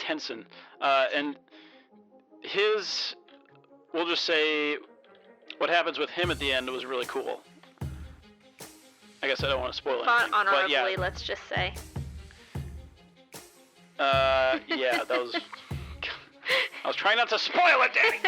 Henson, and we'll just say, what happens with him at the end was really cool. I guess I don't want to spoil anything. Honorably, but yeah. let's just say. Yeah, that was... I was trying not to spoil it, Danny!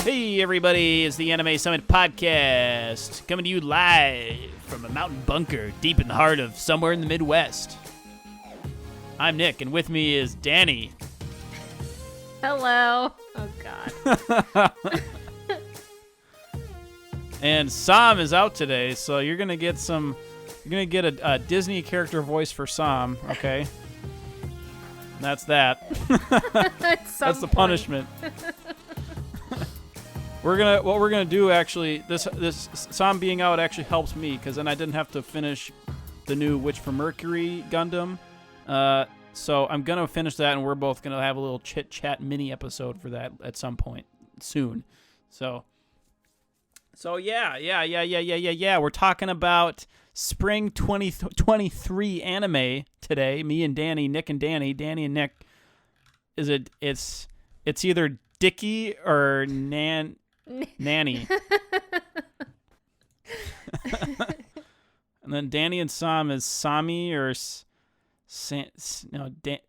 Hey everybody, it's the Anime Summit Podcast, coming to you live from a mountain bunker deep in the heart of somewhere in the Midwest. I'm Nick, and with me is Danny. Hello. Oh, God. And Sam is out today, so you're gonna get a Disney character voice for Sam, okay? That's that. That's the punishment. What we're gonna do actually, this Sam being out actually helps me, because then I didn't have to finish the new Witch from Mercury Gundam. So I'm gonna finish that, and we're both gonna have a little chit chat mini episode for that at some point soon. So yeah. We're talking about spring 2023 anime today. Me and Danny, Nick and Danny, Danny and Nick. It's either Dickie or Nanny. And then Danny and Sam is Sami or Dami.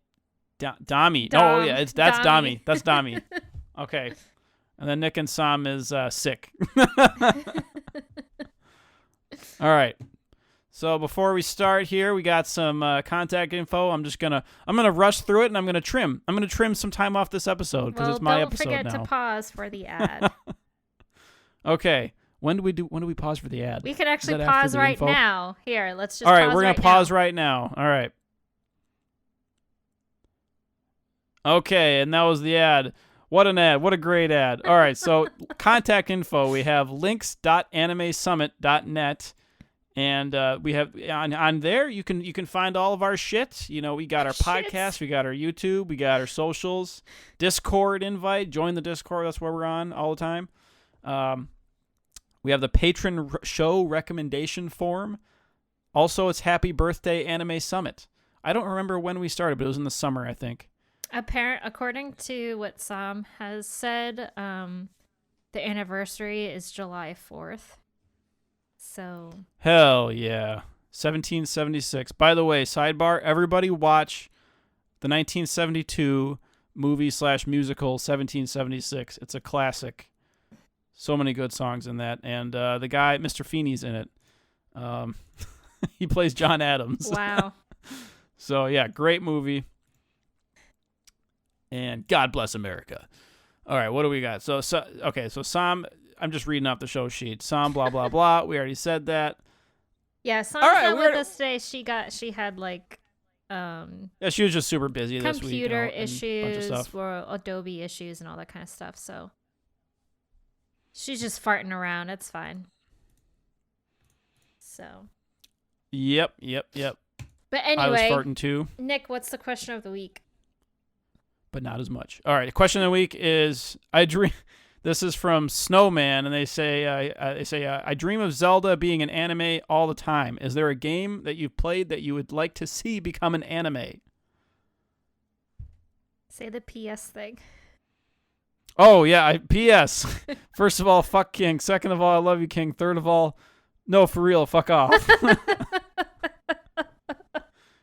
Oh yeah, that's Dami. That's Dami. Okay. And then Nick and Sam is sick. All right. So before we start here, we got some contact info. I'm gonna rush through it, and I'm gonna trim some time off this episode because it's my episode now. Don't forget to pause for the ad. Okay. When do we pause for the ad? We can actually pause right now. Here, let's just. All right, we're gonna pause right now. All right. Okay, and that was the ad. What an ad. What a great ad. All right, so contact info. We have links.animesummit.net. And we have on there you can find all of our shit. You know, we got our podcast, we got our YouTube, we got our socials, Discord invite. Join the Discord. That's where we're on all the time. We have the patron show recommendation form. Also, it's Happy Birthday Anime Summit. I don't remember when we started, but it was in the summer, I think. According to what Sam has said, the anniversary is July 4th. So hell yeah, 1776. By the way, sidebar: everybody watch the 1972 movie/musical 1776. It's a classic. So many good songs in that, and the guy Mr. Feeney's in it. He plays John Adams. Wow. So yeah, great movie. And God bless America. All right, what do we got? So Sam. I'm just reading off the show sheet. Sam, blah, blah, blah. We already said that. Yeah, Sam's not with us today. She had like... yeah, she was just super busy this week. Computer issues, or Adobe issues and all that kind of stuff. So she's just farting around. It's fine. So. Yep. But anyway. I was farting too. Nick, what's the question of the week? But not as much. All right, the question of the week is, This is from Snowman, and they say, I dream of Zelda being an anime all the time. Is there a game that you've played that you would like to see become an anime? Say the PS thing. Oh, yeah, PS. First of all, fuck King. Second of all, I love you, King. Third of all, no, for real, fuck off.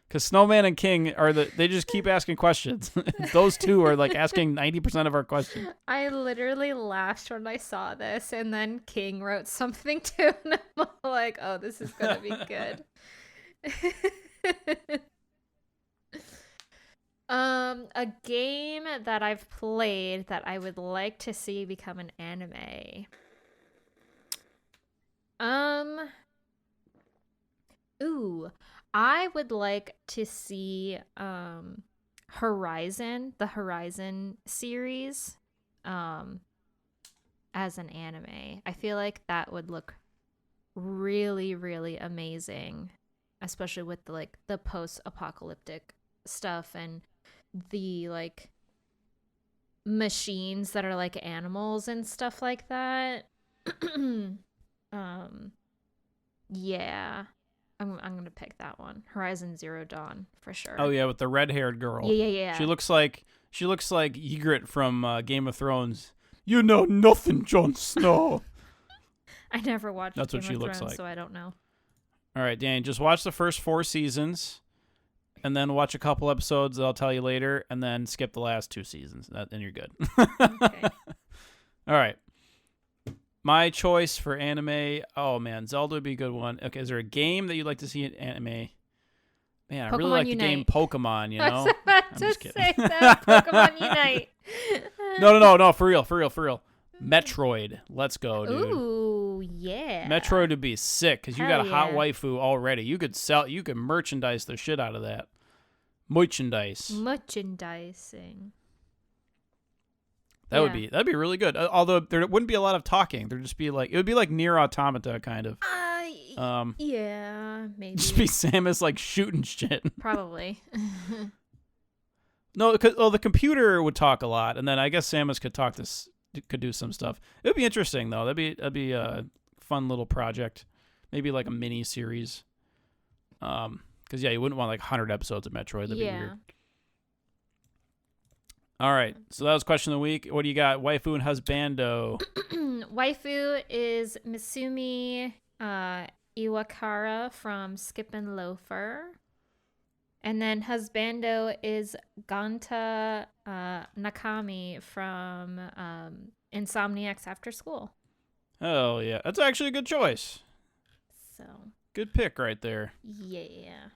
Because Snowman and King they just keep asking questions. Those two are like asking 90% of our questions. I literally laughed when I saw this, and then King wrote something too, and I'm like, oh, this is going to be good. A game that I've played that I would like to see become an anime. I would like to see Horizon, the Horizon series, as an anime. I feel like that would look really, really amazing, especially with the post-apocalyptic stuff and the machines that are like animals and stuff like that. Yeah. I'm gonna pick that one. Horizon Zero Dawn for sure. Oh yeah, with the red-haired girl. Yeah. She looks like Ygritte from Game of Thrones. You know nothing, Jon Snow. I never watched That's Game what she of looks Thrones, like. so I don't know. All right, Danny, just watch the first 4 seasons, and then watch a couple episodes that I'll tell you later, and then skip the last 2 seasons, and you're good. Okay. All right. My choice for anime, oh man, Zelda would be a good one. Okay, is there a game that you'd like to see in anime? Man, I really Pokemon like Unite. the game Pokemon, you I know? was about I'm to just kidding. say that. Pokemon Unite. No, for real. Metroid. Let's go, dude. Ooh, yeah. Metroid would be sick because you got a Hell hot yeah. waifu already. You could merchandise the shit out of that. Merchandise. Merchandising. That'd be really good. Although there wouldn't be a lot of talking. There'd just be like, it would be like Nier Automata kind of. Yeah, maybe. Just be Samus like shooting shit. Probably. No, because the computer would talk a lot, and then I guess Samus could do some stuff. It would be interesting though. That'd be a fun little project, maybe like a mini series. Because you wouldn't want like 100 episodes of Metroid. That'd be weird. All right, so that was question of the week. What do you got? Waifu and husbando. Waifu is Misumi Iwakara from Skippin' Loafer. And then husbando is Ganta Nakami from Insomniacs After School. Oh yeah, that's actually a good choice. So. Good pick right there. Yeah.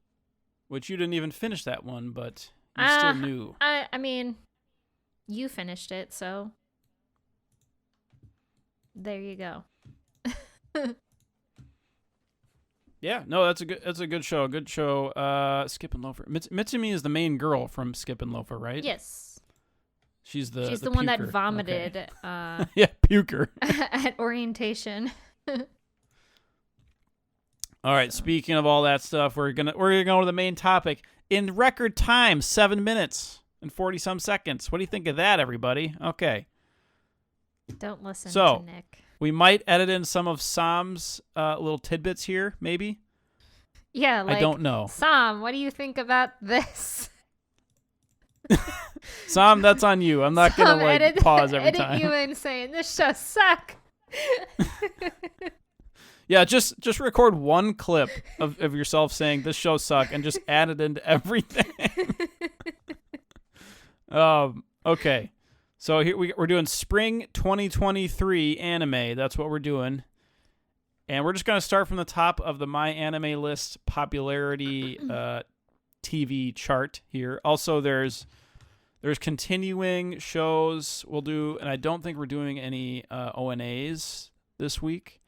Which you didn't even finish that one, but you still knew. I mean, you finished it, so there you go. Yeah, no, that's a good show. Good show. Skippin' Loafer. Mitsumi is the main girl from Skippin' Loafer, right? Yes. She's the one that puker. vomited. Okay. Yeah, puker. At orientation. All right. Speaking of all that stuff, we're gonna go to the main topic in record time, 7 minutes and 40 some seconds. What do you think of that, everybody? Okay. Don't listen So, to Nick. We might edit in some of Sam's little tidbits here, maybe. Yeah, like, I don't know. Sam, what do you think about this? Sam, that's on you. I'm not gonna like pause every time. Edit you in saying this show suck. Yeah, just record one clip of yourself saying this show suck and just add it into everything. Okay. So here we're doing spring 2023 anime. That's what we're doing. And we're just going to start from the top of the My Anime List popularity TV chart here. Also, there's continuing shows we'll do, and I don't think we're doing any ONAs this week.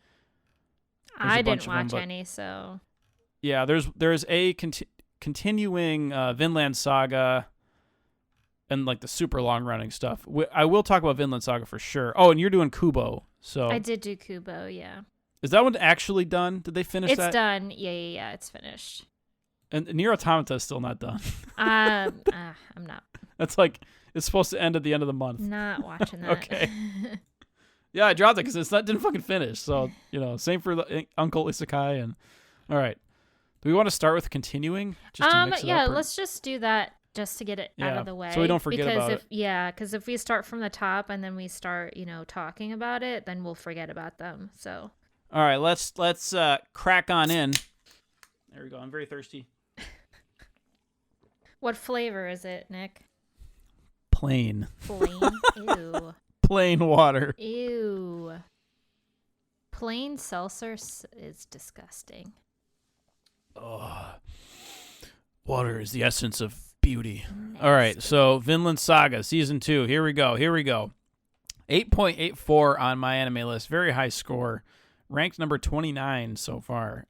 I didn't watch any, so. Yeah, there's a continuing Vinland Saga and like the super long running stuff. I will talk about Vinland Saga for sure. Oh, and you're doing Kubo. So I did do Kubo, yeah. Is that one actually done? Did they finish that? It's done. Yeah, it's finished. And Nier Automata is still not done. I'm not. That's like, it's supposed to end at the end of the month. Not watching that. Okay. Yeah, I dropped it because didn't fucking finish. So, same for the Uncle Isekai. And all right. Do we want to start with continuing? Just to mix it up, or? Let's just do that just to get it out of the way. So we don't forget about it. Yeah, because if we start from the top and then we start, talking about it, then we'll forget about them. So. All right, let's crack on in. There we go. I'm very thirsty. What flavor is it, Nick? Plain. Ew. Plain water. Ew. Plain seltzer is disgusting. Oh. Water is the essence of beauty. Nasty. All right, so Vinland Saga Season 2. Here we go. 8.84 on My Anime List. Very high score. Ranked number 29 so far.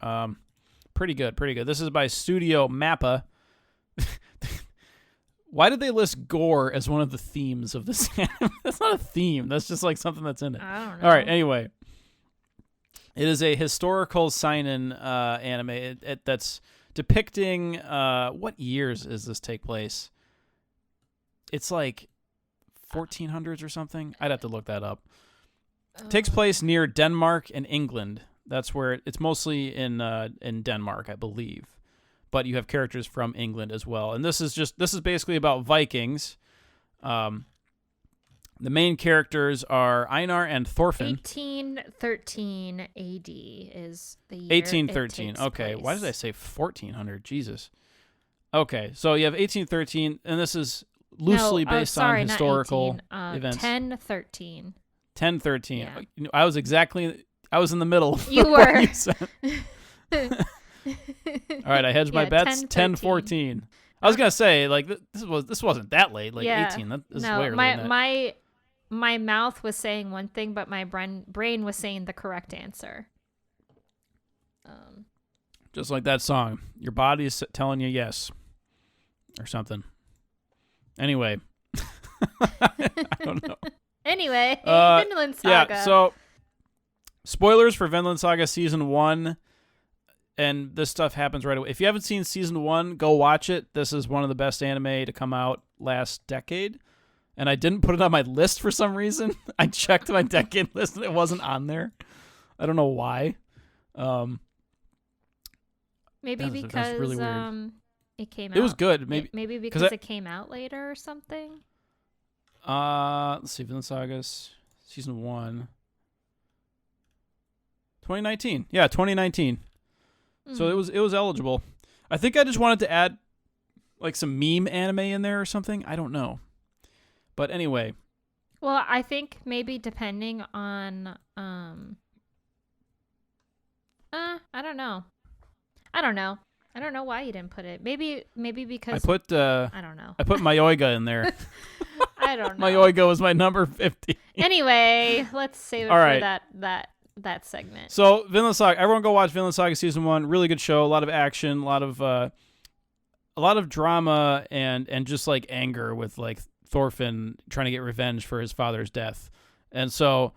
Pretty good. This is by Studio Mappa. Why did they list gore as one of the themes of this anime? That's not a theme. That's just like something that's in it. I don't know. All right, anyway. It is a historical seinen anime that's depicting what years does this take place? It's like 1400s or something. I'd have to look that up. Takes place near Denmark and England. That's where it's mostly in Denmark, I believe. But you have characters from England as well. And this is basically about Vikings. The main characters are Einar and Thorfinn. 1813 AD is the year. 1813. Okay. Why did I say 1400? Jesus. Okay. So you have 1813, and this is loosely based on historical events. 1013. 1013. Yeah. I was in the middle. You were. All right, I hedged my bets. 1014. I was gonna say like this wasn't that late. Like 18. This is way earlier than that. My mouth was saying one thing, but my brain was saying the correct answer. Just like that song, your body is telling you yes, or something. Anyway, I don't know. Anyway, Vinland Saga. Yeah. So, spoilers for Vinland Saga season 1. And this stuff happens right away. If you haven't seen season 1, go watch it. This is one of the best anime to come out last decade. And I didn't put it on my list for some reason. I checked my decade list and it wasn't on there. I don't know why. Maybe because really weird. it came out. It was good. Maybe because it came out later or something. Let's see. Vinland Saga season 1. 2019. Yeah, 2019. So it was eligible. I think I just wanted to add like some meme anime in there or something. I don't know. But anyway. Well, I think maybe depending on I don't know. I don't know why you didn't put it. Maybe because I put I don't know. I put Mayoiga in there. I don't know. Mayoiga was my number 50. Anyway, let's save it for that segment. So Vinland Saga, everyone go watch Vinland Saga season 1. Really good show. A lot of action, a lot of drama, and just like anger with like Thorfinn trying to get revenge for his father's death. And so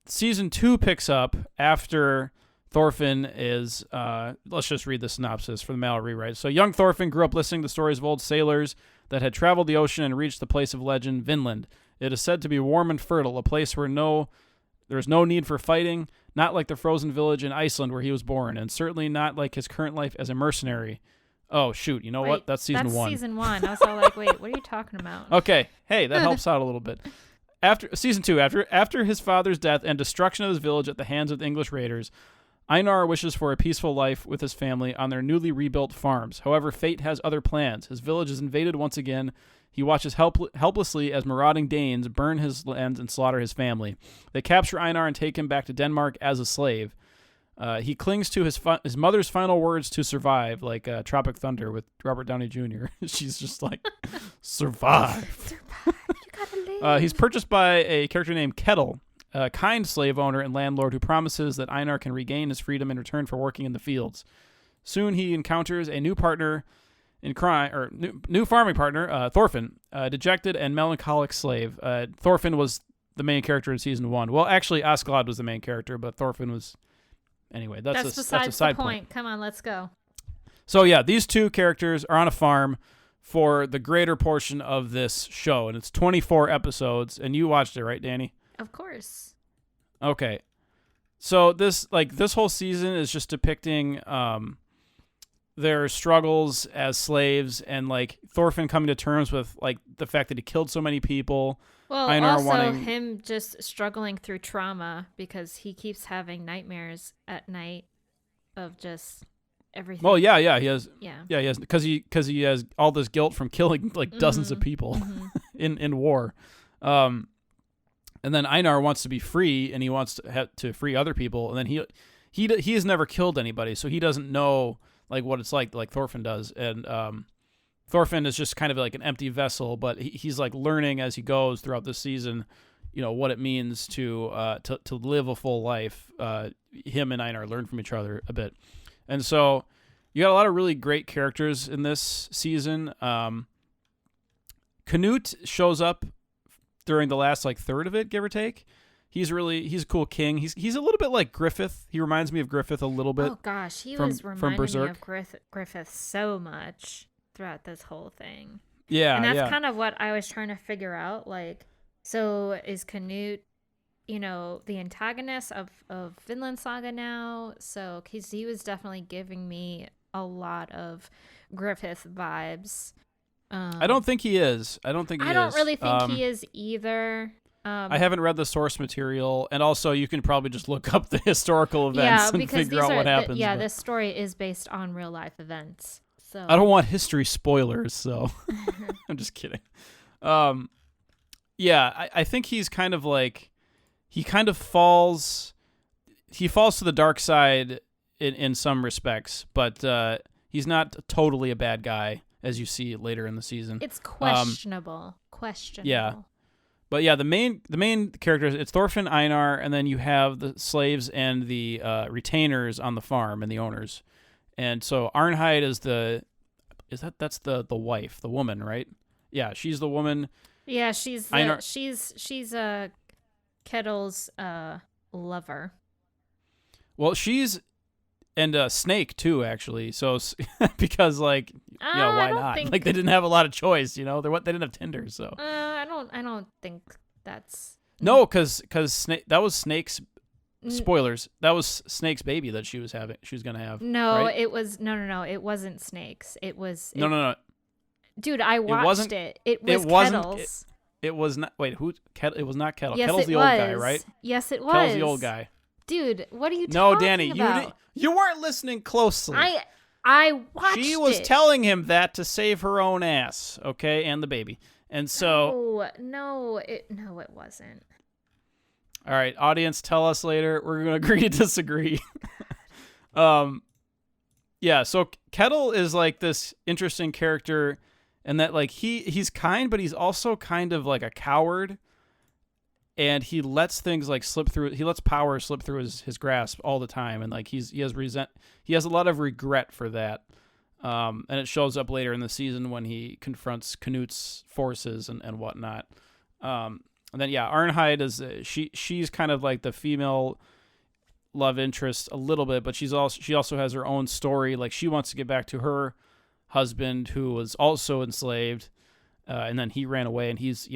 season 2 picks up after Thorfinn is let's just read the synopsis for the Mal rewrite. So young Thorfinn grew up listening to stories of old sailors that had traveled the ocean and reached the place of legend, Vinland. It is said to be warm and fertile, a place where there's no need for fighting, not like the frozen village in Iceland where he was born, and certainly not like his current life as a mercenary. Oh, shoot. You know what? That's season 1. That's season 1. I was all like, wait, what are you talking about? Okay. Hey, that helps out a little bit. After season 2, after his father's death and destruction of his village at the hands of the English raiders, Einar wishes for a peaceful life with his family on their newly rebuilt farms. However, fate has other plans. His village is invaded once again. He watches helplessly as marauding Danes burn his lands and slaughter his family. They capture Einar and take him back to Denmark as a slave. He clings to his mother's final words to survive, like Tropic Thunder with Robert Downey Jr. She's just like, survive. You gotta live. He's purchased by a character named Kettle, a kind slave owner and landlord who promises that Einar can regain his freedom in return for working in the fields. Soon he encounters a new partner in crime, or new farming partner, Thorfinn, a dejected and melancholic slave. Thorfinn was the main character in season 1. Well, actually, Askeladd was the main character, but Thorfinn was... Anyway, that's a side point. Come on, let's go. So yeah, these two characters are on a farm for the greater portion of this show, and it's 24 episodes, and you watched it, right, Danny? Of course. Okay. So this whole season is just depicting their struggles as slaves and like Thorfinn coming to terms with like the fact that he killed so many people. Well, Einar also him just struggling through trauma because he keeps having nightmares at night of just everything. Well, yeah, he has. Yeah, he has because he has all this guilt from killing like dozens of people in war. And then Einar wants to be free, and he wants to free other people, and then he has never killed anybody, so he doesn't know like what it's like Thorfinn does, and Thorfinn is just kind of like an empty vessel, but he's like learning as he goes throughout this season, you know, what it means to live a full life. Him and Einar learn from each other a bit, and so you got a lot of really great characters in this season. Canute shows up during the last like third of it, give or take. He's a cool king. He's a little bit like Griffith. He reminds me of Griffith a little bit. Oh gosh, he was reminding me of Griffith so much throughout this whole thing. Yeah, and that's kind of what I was trying to figure out. Like, So is Canute, the antagonist of Vinland Saga now? So he was definitely giving me a lot of Griffith vibes. I don't think he is. I don't really think he is either. I haven't read the source material, and also you can probably just look up the historical events and figure out what happens. This story is based on real life events. So I don't want history spoilers, so I'm just kidding. I think he's kind of like he falls to the dark side in some respects, but he's not totally a bad guy as you see later in the season. It's questionable. Yeah. But yeah, the main characters, it's Thorfinn, Einar, and then you have the slaves and the retainers on the farm and the owners. And so Arnheid is that's the wife, the woman, right? Yeah, she's the woman. Yeah, she's Kettle's lover. Well, she's and Snake too, actually. So because why not? They didn't have a lot of choice, they didn't have Tinder, so. I don't think that's. No, because Snake, that was Snake's. Spoilers. That was Snake's baby that she was gonna have. No, right? It was no. It wasn't Snake's. It was. No. Dude, I watched it. It was Kettle's. It was not. Wait, who? It was not Kettle. Yes, Kettle's the old guy, right? Yes, it was. Kettle's the old guy. Dude, what are you talking about? No, Danny, you weren't listening closely. I watched it. She was telling him that to save her own ass, okay, and the baby. And so No, it wasn't. All right, audience, tell us later. We're going to agree to disagree. Yeah, so Kettle is like this interesting character and that like he's kind, but he's also kind of like a coward. And he lets things like slip through. He lets power slip through his grasp all the time, and like he has a lot of regret for that. And it shows up later in the season when he confronts Canute's forces and whatnot. And then Arnheid is she's kind of like the female love interest a little bit, but she also has her own story. Like she wants to get back to her husband who was also enslaved. And then he ran away, and he's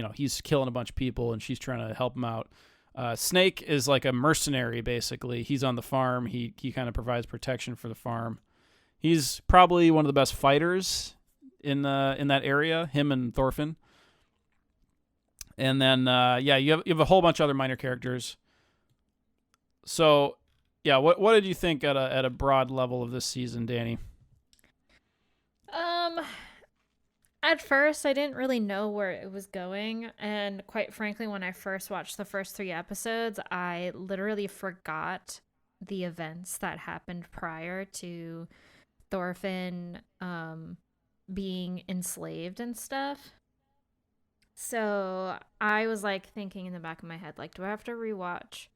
killing a bunch of people, and she's trying to help him out. Snake is like a mercenary, basically. He's on the farm. He kind of provides protection for the farm. He's probably one of the best fighters in that area. Him and Thorfinn. And then you have a whole bunch of other minor characters. So what did you think at a broad level of this season, Danny? At first, I didn't really know where it was going, and quite frankly, when I first watched the first 3 episodes, I literally forgot the events that happened prior to Thorfinn being enslaved and stuff. So I was like thinking in the back of my head, like, do I have to rewatch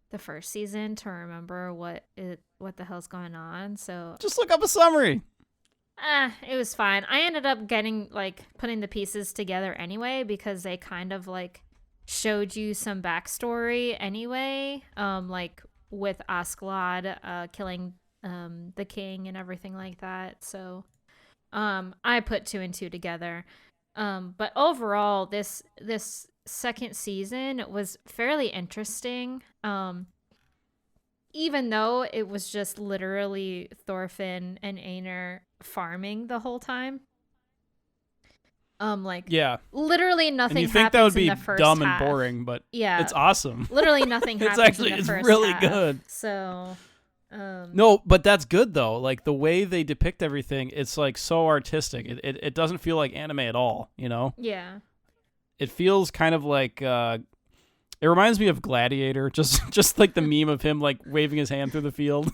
the first season to remember what the hell's going on? So just look up a summary. It was fine. I ended up putting the pieces together anyway because they kind of like showed you some backstory anyway, like with Askeladd killing the king and everything like that. So I put 2 and 2 together. But overall, this second season was fairly interesting. Even though it was just literally Thorfinn and Einar farming the whole time. Literally nothing happens in the first half. And you think that would be dumb and boring, but it's awesome. Literally nothing happens in the first half. It's really good. So, no, but that's good though. Like the way they depict everything, it's like so artistic. It doesn't feel like anime at all, Yeah. It feels kind of like it reminds me of Gladiator, just like the meme of him like waving his hand through the field.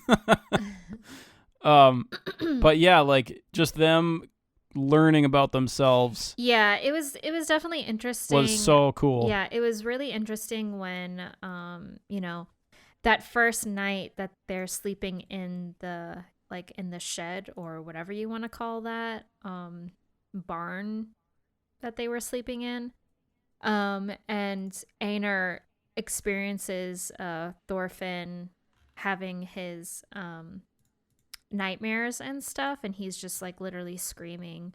But yeah, like just them learning about themselves. Yeah, it was definitely interesting. Was so cool. Yeah, it was really interesting when that first night that they're sleeping in the shed or whatever you want to call that barn that they were sleeping in. And Einar experiences Thorfinn having his nightmares and stuff, and he's just like literally screaming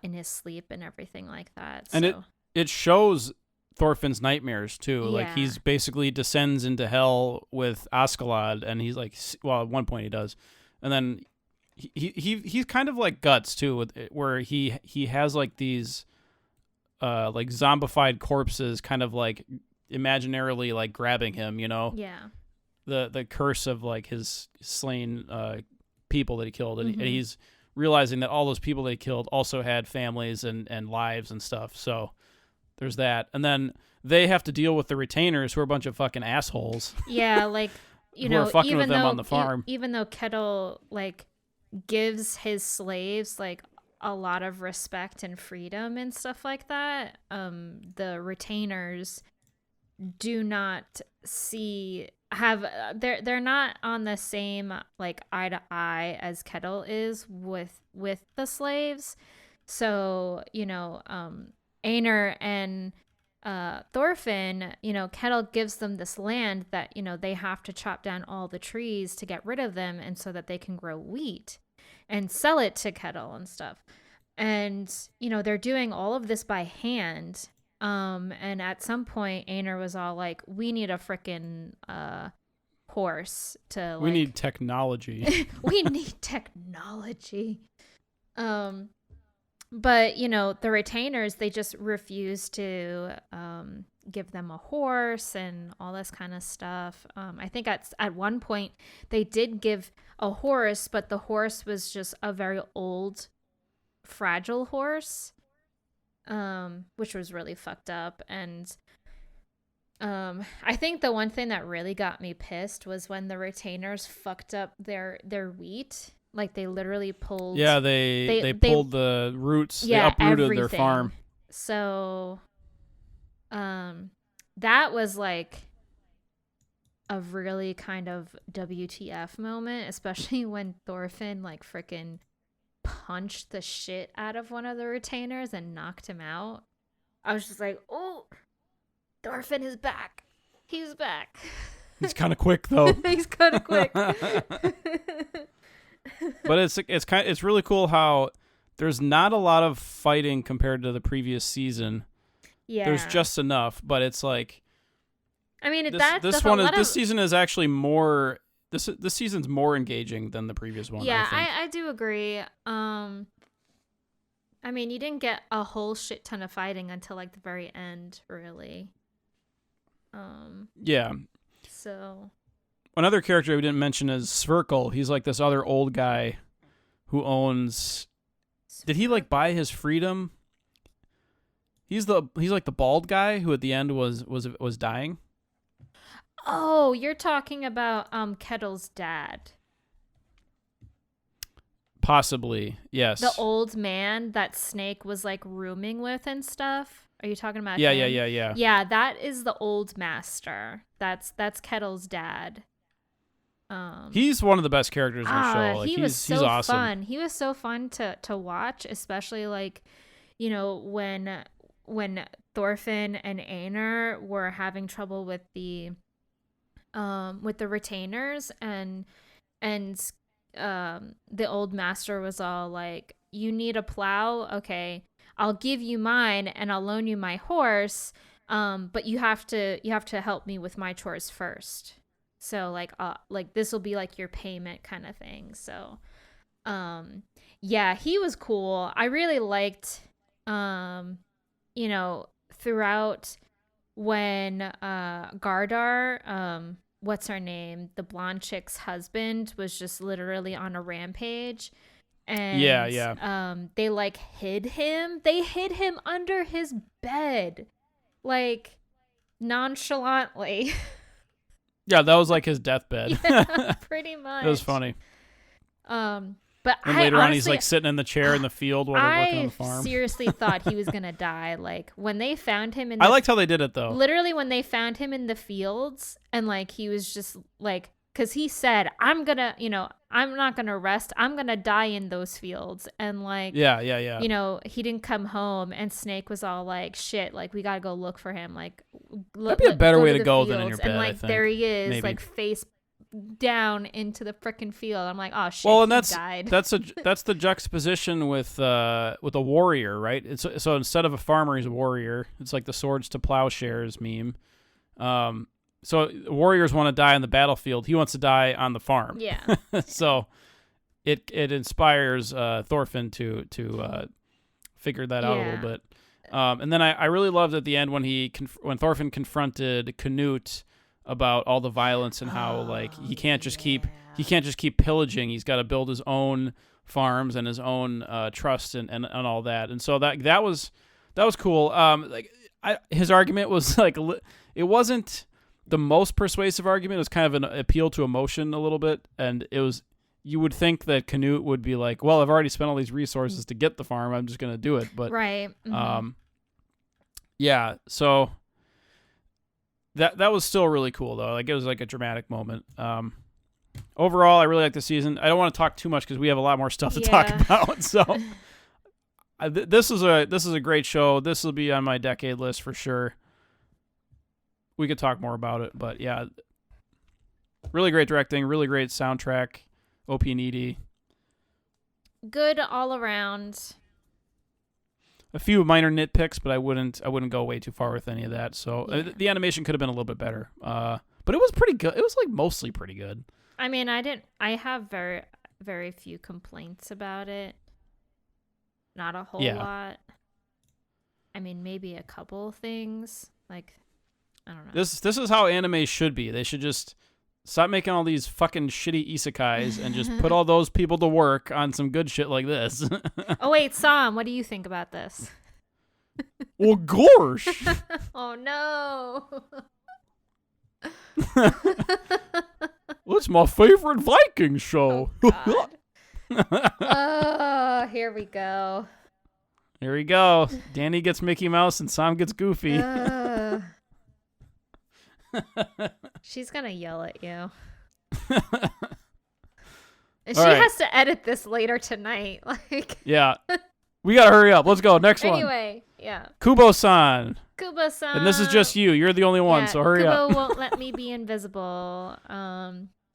in his sleep and everything like that. And it shows Thorfinn's nightmares too. Like he's basically descends into hell with Askeladd, and he's like, well, at one point he does, and then he's kind of like Guts too, where he has like these like zombified corpses, kind of like imaginarily like grabbing him. Yeah. The curse of like his slain people that he killed, and he's realizing that all those people they killed also had families and lives and stuff. So there's that. And then they have to deal with the retainers, who are a bunch of fucking assholes. Yeah, like, who are fucking with them on the farm. Even though Kettle, like, gives his slaves, like, a lot of respect and freedom and stuff like that, the retainers do not they're not on the same like eye to eye as Kettle is with the slaves. So Einar and Thorfinn, Kettle gives them this land that they have to chop down all the trees to get rid of them, and so that they can grow wheat and sell it to Kettle and stuff. And they're doing all of this by hand. And at some point, Einar was all like, "We need a frickin' horse to like." We need technology. We need technology. But the retainers, they just refuse to give them a horse and all this kind of stuff. I think at one point they did give a horse, but the horse was just a very old, fragile horse. Which was really fucked up. And I think the one thing that really got me pissed was when the retainers fucked up their wheat. Like, they literally pulled... Yeah, they pulled the roots. Yeah, they uprooted everything. Their farm. So, that was like a really kind of WTF moment, especially when Thorfinn like freaking punched the shit out of one of the retainers and knocked him out. I was just like, oh, Thorfinn is back. He's back. He's kind of quick though. He's kind of quick. But it's really cool how there's not a lot of fighting compared to the previous season. Yeah. There's just enough, but it's like, I mean, this season is actually more. This season's more engaging than the previous one. Yeah, I think. I do agree. I mean, you didn't get a whole shit ton of fighting until like the very end, really. Yeah. So. Another character we didn't mention is Svirkle. He's like this other old guy who owns. Did he like buy his freedom? He's like the bald guy who at the end was dying. Oh, you're talking about Kettle's dad. Possibly, yes. The old man that Snake was like rooming with and stuff. Are you talking about Yeah, him? yeah. Yeah, that is the old master. That's Kettle's dad. He's one of the best characters in the show. Like, he's awesome. fun. He was so fun to watch, especially like, when Thorfinn and Einar were having trouble with the retainers, and the old master was all like, you need a plow? Okay, I'll give you mine and I'll loan you my horse, but you have to help me with my chores first. So like this will be like your payment kind of thing. So yeah, he was cool. I really liked throughout when Gardar, what's her name, the blonde chick's husband, was just literally on a rampage, and they like hid him. They hid him under his bed, like nonchalantly. Yeah, that was like his deathbed. Yeah, pretty much. It was funny. But and later on, he's like sitting in the chair in the field while they're working on the farm. I seriously thought he was gonna die. Like when they found him in. I liked how they did it though. Literally, when they found him in the fields, and like he was just like, because he said, "I'm not gonna rest. I'm gonna die in those fields." And like, yeah. He didn't come home, and Snake was all like, "Shit, like we gotta go look for him." Like, that'd be a better way to go than in your bed. And like, I think. there he is, Maybe. like face down into the frickin' field. I'm like, oh shit, Well, and he that's died. that's the juxtaposition with a warrior, right? So instead of a farmer, he's a warrior. It's like the swords to plowshares meme. So warriors want to die on the battlefield. He wants to die on the farm. Yeah. So it inspires Thorfinn to figure that out a little bit. And then I really loved at the end when when Thorfinn confronted Canute about all the violence and how like he can't just keep pillaging. He's got to build his own farms and his own trust and all that. And so that was cool. His argument was like it wasn't the most persuasive argument. It was kind of an appeal to emotion a little bit, and it was. You would think that Canute would be like, well, I've already spent all these resources to get the farm. I'm just going to do it. But right. Mm-hmm. Yeah. So that was still really cool though. Like it was like a dramatic moment. Overall, I really like the season. I don't want to talk too much because we have a lot more stuff to talk about. So this is a great show. This will be on my decade list for sure. We could talk more about it, but yeah, really great directing, really great soundtrack. OP and ED. Good all around. A few minor nitpicks, but I wouldn't go way too far with any of that. So the animation could have been a little bit better. But it was pretty good. It was like mostly pretty good. I mean, I have very, very few complaints about it. Not a whole lot. I mean, maybe a couple things. Like, I don't know. This is how anime should be. They should just stop making all these fucking shitty isekais and just put all those people to work on some good shit like this. Oh, wait, Sam, what do you think about this? Well, gosh. Oh, no. Well, it's my favorite Viking show. Oh, oh, here we go. Here we go. Danny gets Mickey Mouse and Sam gets Goofy. She's gonna yell at you. And All she right. has to edit this later tonight. Like, Yeah. We gotta hurry up. Let's go. Next one. anyway, yeah. Kubo-san. Kubo-san. And this is just you. You're the only one, so hurry Kubo up. won't let me be invisible.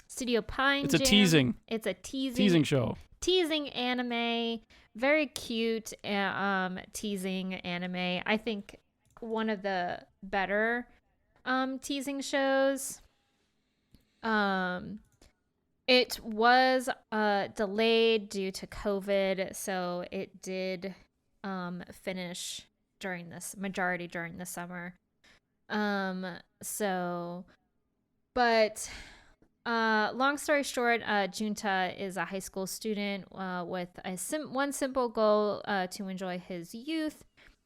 Studio Pine It's a Jam. teasing. It's a Teasing show. Teasing anime. Very cute teasing anime. I think one of the better teasing shows. It was delayed due to COVID, so it did finish during the summer. Long story short, Junta is a high school student with one simple goal to enjoy his youth.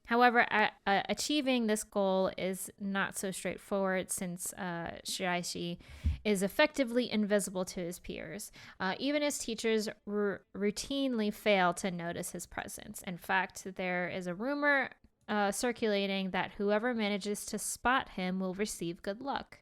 However, achieving this goal is not so straightforward since Shiraishi is effectively invisible to his peers. Even his teachers routinely fail to notice his presence. In fact, there is a rumor circulating that whoever manages to spot him will receive good luck.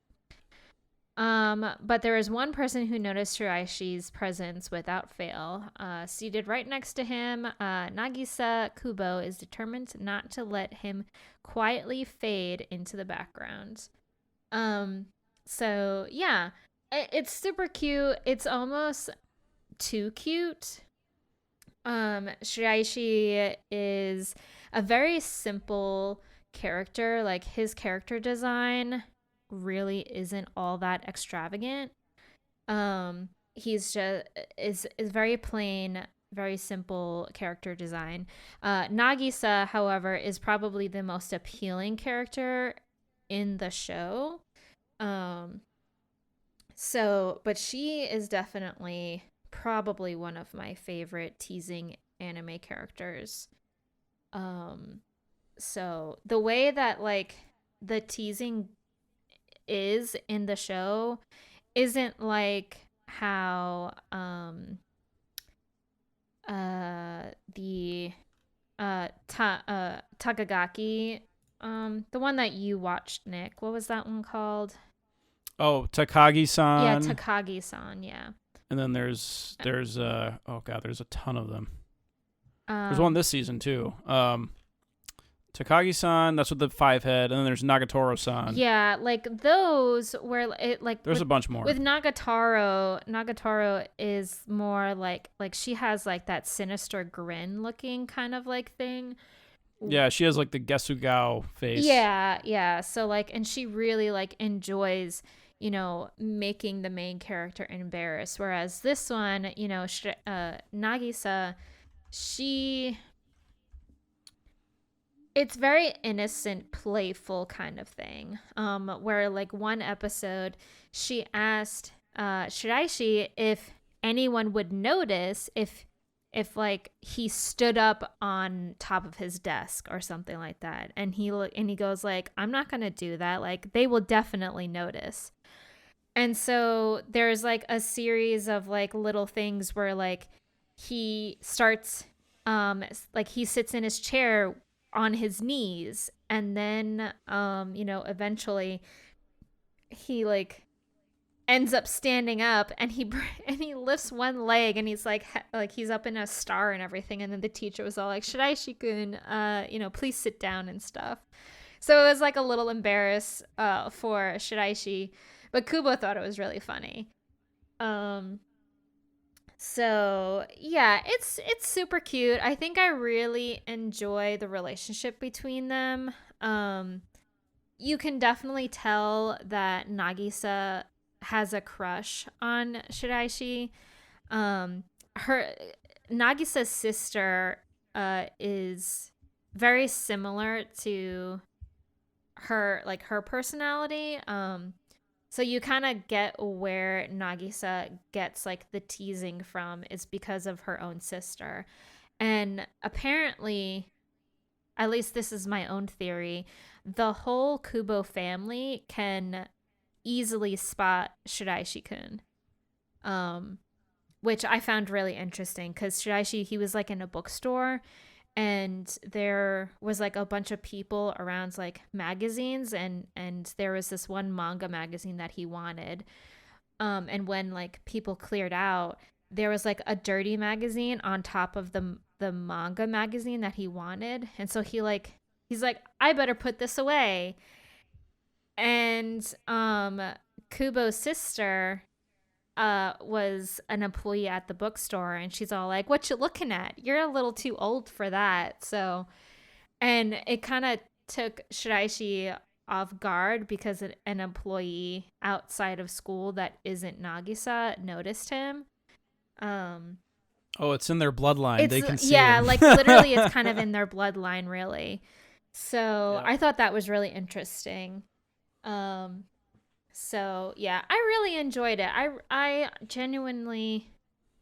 But there is one person who noticed Shiraishi's presence without fail. Seated right next to him, Nagisa Kubo is determined not to let him quietly fade into the background. So yeah, it's super cute. It's almost too cute. Shiraishi is a very simple character. Like, his character design really isn't all that extravagant. He's just is very plain, very simple character design. Nagisa, however, is probably the most appealing character in the show. But she is definitely probably one of my favorite teasing anime characters. So the way that like the teasing is in the show isn't like how the Takagaki, the one that you watched, Nick, what was that one called? Oh, Takagi-san. Yeah, Takagi-san. Yeah. And then there's oh god, there's a ton of them. There's one this season too. Takagi-san, that's with the 5 head, and then there's Nagatoro-san. Yeah, like those where it like There's a bunch more. With Nagatoro is more like she has like that sinister grin looking kind of like thing. Yeah, she has like the Gesugao face. Yeah. So like, and she really like enjoys, making the main character embarrassed. Whereas this one, Nagisa, it's very innocent, playful kind of thing. Where like one episode, she asked Shiraishi if anyone would notice if like he stood up on top of his desk or something like that, and he goes like, I'm not gonna do that. Like they will definitely notice. And so there's like a series of like little things where like he starts like he sits in his chair on his knees, and then eventually he like ends up standing up, and he lifts one leg, and he's like he's up in a star and everything, and then the teacher was all like, Shiraishi-kun, please sit down and stuff. So it was like a little embarrassed for Shiraishi, but Kubo thought it was really funny. So yeah, it's super cute. I think I really enjoy the relationship between them. You can definitely tell that Nagisa has a crush on Shiraishi. Nagisa's sister is very similar to her personality. So you kind of get where Nagisa gets like the teasing from is because of her own sister. And apparently, at least this is my own theory, the whole Kubo family can easily spot Shiraishi-kun, which I found really interesting because Shiraishi, he was like in a bookstore, and there was like a bunch of people around like magazines, and there was this one manga magazine that he wanted, and when like people cleared out, there was like a dirty magazine on top of the manga magazine that he wanted, and so he's like, I better put this away. And Kubo's sister was an employee at the bookstore, and she's all like, what you looking at? You're a little too old for that. So, and it kind of took Shiraishi off guard because an employee outside of school that isn't Nagisa noticed him. Oh, it's in their bloodline. They can see yeah, him. like literally it's kind of in their bloodline, really. So Yeah. I thought that was really interesting. So yeah, I really enjoyed it. I genuinely,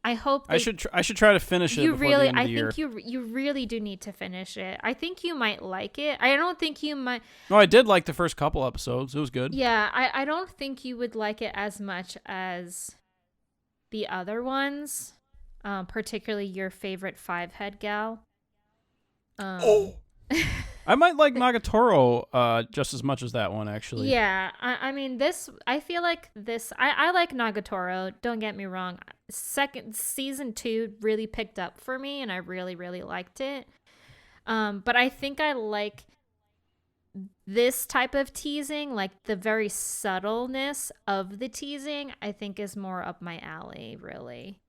I hope I should try to finish it before the end of the year. I think you really do need to finish it. I think you might like it. I don't think you might. No, I did like the first couple episodes. It was good. Yeah, I don't think you would like it as much as the other ones, particularly your favorite 5-head gal. I might like Nagatoro just as much as that one, actually. Yeah, I mean, I feel like I like Nagatoro, don't get me wrong. Season 2 really picked up for me, and I really, really liked it. But I think I like this type of teasing, like the very subtleness of the teasing, I think is more up my alley, really.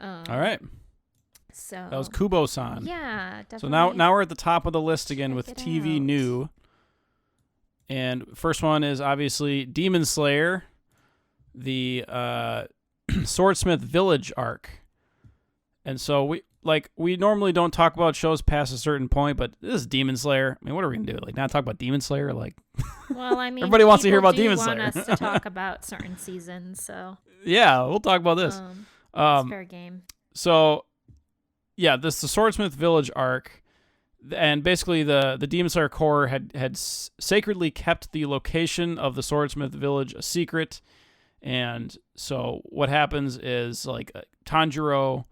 All right. So that was Kubo-san. Yeah, definitely. So now we're at the top of the list again with Check it TV out. new. And first one is obviously Demon Slayer, the Swordsmith Village arc. And so we normally don't talk about shows past a certain point, but this is Demon Slayer. I mean, what are we gonna do? Like, not talk about Demon Slayer? Like, well, I mean, everybody wants to hear people about do Demon want Slayer. us to talk about certain seasons, so yeah, we'll talk about this. it's fair game. So, yeah, this the Swordsmith Village arc, and basically the Demon Slayer Corps had sacredly kept the location of the Swordsmith Village a secret, and so what happens is like Tanjiro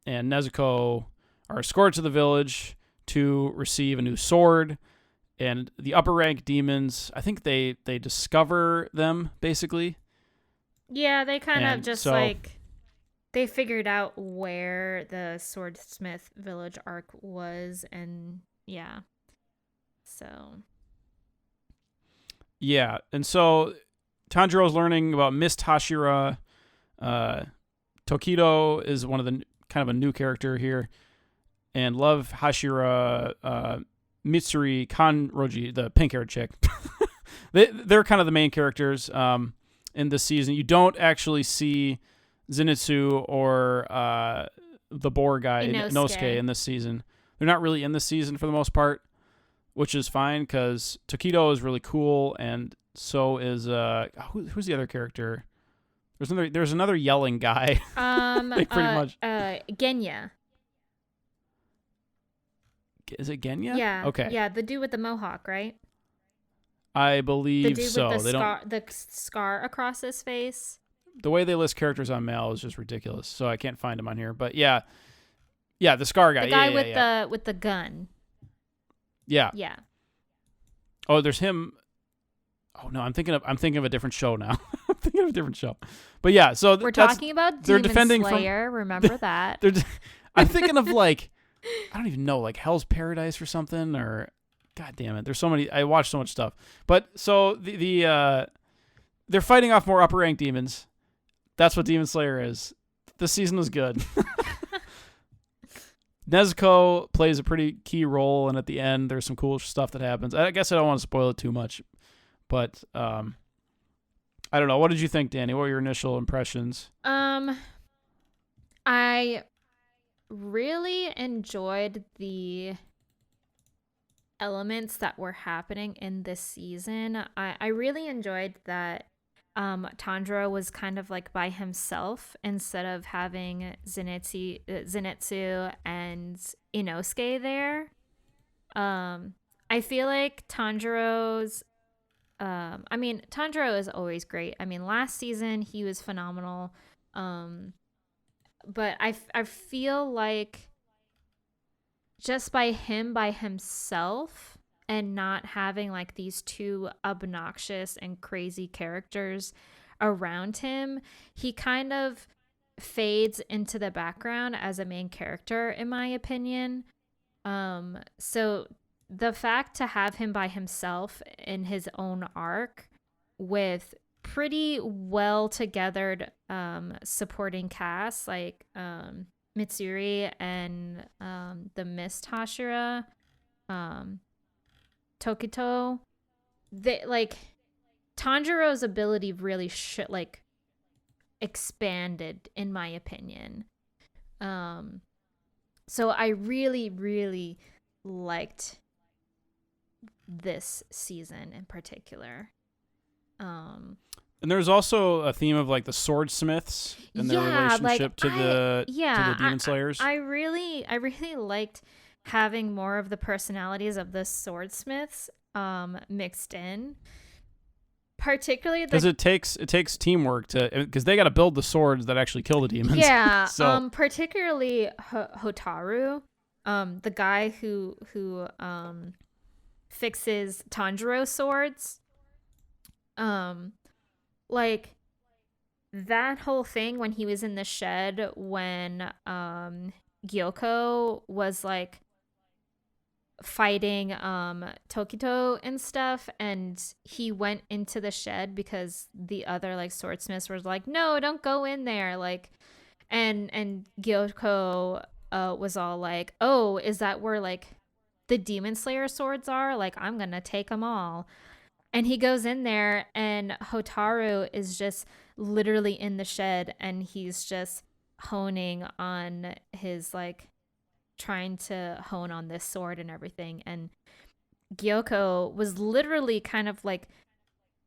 and Nezuko are escorted to the village to receive a new sword, and the upper rank demons, I think they discover them basically. Yeah, they kind of And just so- like they figured out where the Swordsmith Village arc was, and Yeah. So. Yeah, and so Tanjiro's learning about Mist Hashira. Tokido is one of the kind of a new character here, and love Hashira, Mitsuri, Kanroji, the pink-haired chick. They're kind of the main characters in this season. You don't actually see Zenitsu or the boar guy, Inosuke, in this season. They're not really in this season for the most part, which is fine because Tokido is really cool, and so is who's the other character? There's another yelling guy. Like pretty much. Genya. Is it Genya? Yeah. Okay. Yeah, the dude with the mohawk, right? I believe the dude so. With the scar across his face. The way they list characters on Mail is just ridiculous. So I can't find him on here. But yeah, the scar guy. The guy with the gun. Yeah. Yeah. Oh, there's him. Oh no, I'm thinking of a different show now. I'm thinking of a different show. But yeah, so we're talking about Demon Slayer. Remember that? I'm thinking of like, I don't even know, like Hell's Paradise or something, or God damn it. There's so many. I watch so much stuff. But so they're fighting off more upper rank demons. That's what Demon Slayer is. This season was good. Nezuko plays a pretty key role, and at the end, there's some cool stuff that happens. I guess I don't want to spoil it too much, but I don't know. What did you think, Danny? What were your initial impressions? I really enjoyed the elements that were happening in this season. I really enjoyed that Tanjiro was kind of like by himself instead of having Zenitsu and Inosuke there. I feel like Tanjiro is always great. I mean, last season he was phenomenal. But I feel like just by himself and not having like these two obnoxious and crazy characters around him, he kind of fades into the background as a main character, in my opinion. So the fact to have him by himself in his own arc with pretty well togethered supporting cast like Mitsuri and the Mist Hashira, Tokito, they like Tanjiro's ability really expanded, in my opinion. So I really, really liked this season in particular. And there's also a theme of like the swordsmiths and their relationship to the demon slayers. I really liked having more of the personalities of the swordsmiths mixed in. Particularly because it takes teamwork because they got to build the swords that actually kill the demons. Yeah. So. Particularly Hotaru, the guy who fixes Tanjiro swords. Like that whole thing when he was in the shed when Gyoko was like fighting Tokito and stuff, and he went into the shed because the other like swordsmiths were like, no, don't go in there, like, and Gyoko was all like, oh, is that where like the demon slayer swords are? Like, I'm gonna take them all. And he goes in there and Hotaru is just literally in the shed and he's just honing on his like trying to hone on this sword and everything. And Gyoko was literally kind of like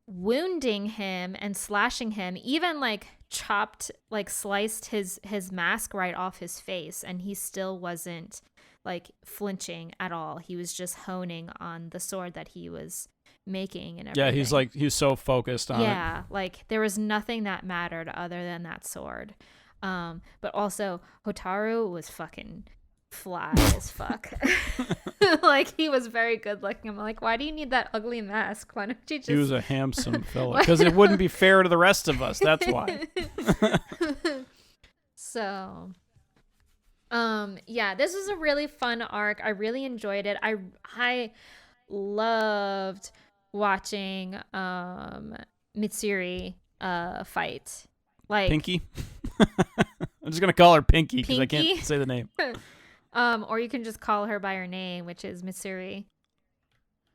wounding him and slashing him, even like sliced his mask right off his face, and he still wasn't like flinching at all. He was just honing on the sword that he was making and everything. Yeah, he was so focused on it. Yeah, like there was nothing that mattered other than that sword. But also Hotaru was fucking fly as fuck. Like he was very good looking. I'm like, why do you need that ugly mask? Why don't you just... He was a handsome fella because it wouldn't be fair to the rest of us. That's why. So Yeah, this was a really fun arc. I really enjoyed it. I loved watching Mitsuri fight. Like Pinky. I'm just gonna call her Pinky because I Pinky? can't say the name. Or you can just call her by her name, which is Mitsuri.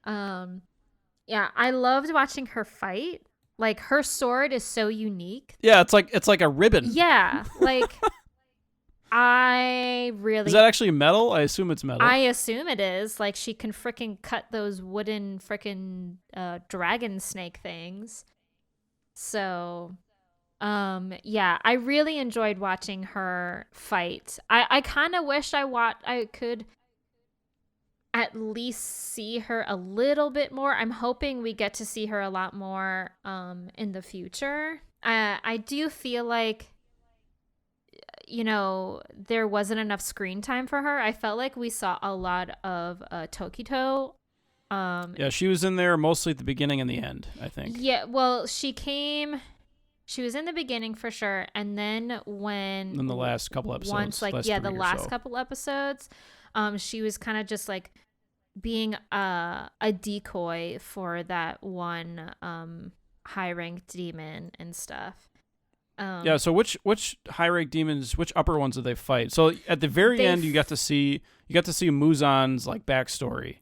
Yeah, I loved watching her fight. Like her sword is so unique. Yeah, it's like a ribbon. Yeah, like I really. Is that actually metal? I assume it's metal. I assume it is. Like she can freaking cut those wooden freaking dragon snake things. So, yeah, I really enjoyed watching her fight. I kind of wish I could at least see her a little bit more. I'm hoping we get to see her a lot more in the future. I do feel like, there wasn't enough screen time for her. I felt like we saw a lot of Tokito. Yeah, she was in there mostly at the beginning and the end, I think. Yeah, well, she was in the beginning for sure, and then in the last couple episodes. Once, like, the last couple episodes, she was kind of just like being a decoy for that one high ranked demon and stuff. Yeah, so which high rank demons, which upper ones did they fight? So at the very end, you got to see Muzan's like backstory,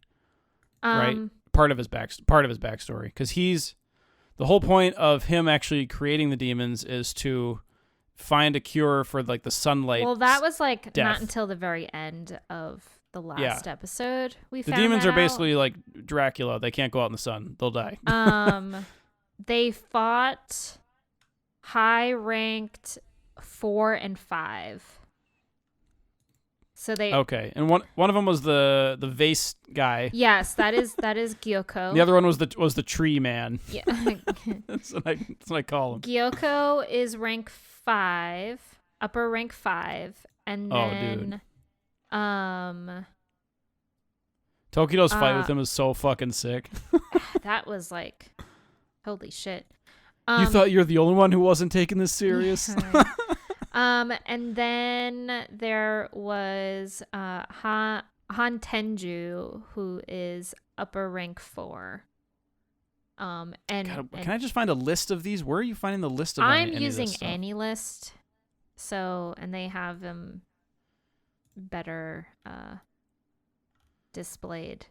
right? Part of his backstory, because the whole point of him actually creating the demons is to find a cure for like the sunlight. Well, that was like death. Not until the very end of the last episode we found the demons that are basically like Dracula. They can't go out in the sun; they'll die. They fought high ranked 4 and 5. So they Okay, and one of them was the vase guy. Yes, that is Gyoko. The other one was the tree man. Yeah. that's what I call him. Gyoko is rank 5, upper rank 5, and then Tokito's fight with him is so fucking sick. that was like holy shit. You thought you're the only one who wasn't taking this serious? And then there was Han Tenju, who is upper rank 4. And God, can I just find a list of these? Where are you finding the list of I'm any of using this stuff? AnyList, so and they have them better displayed.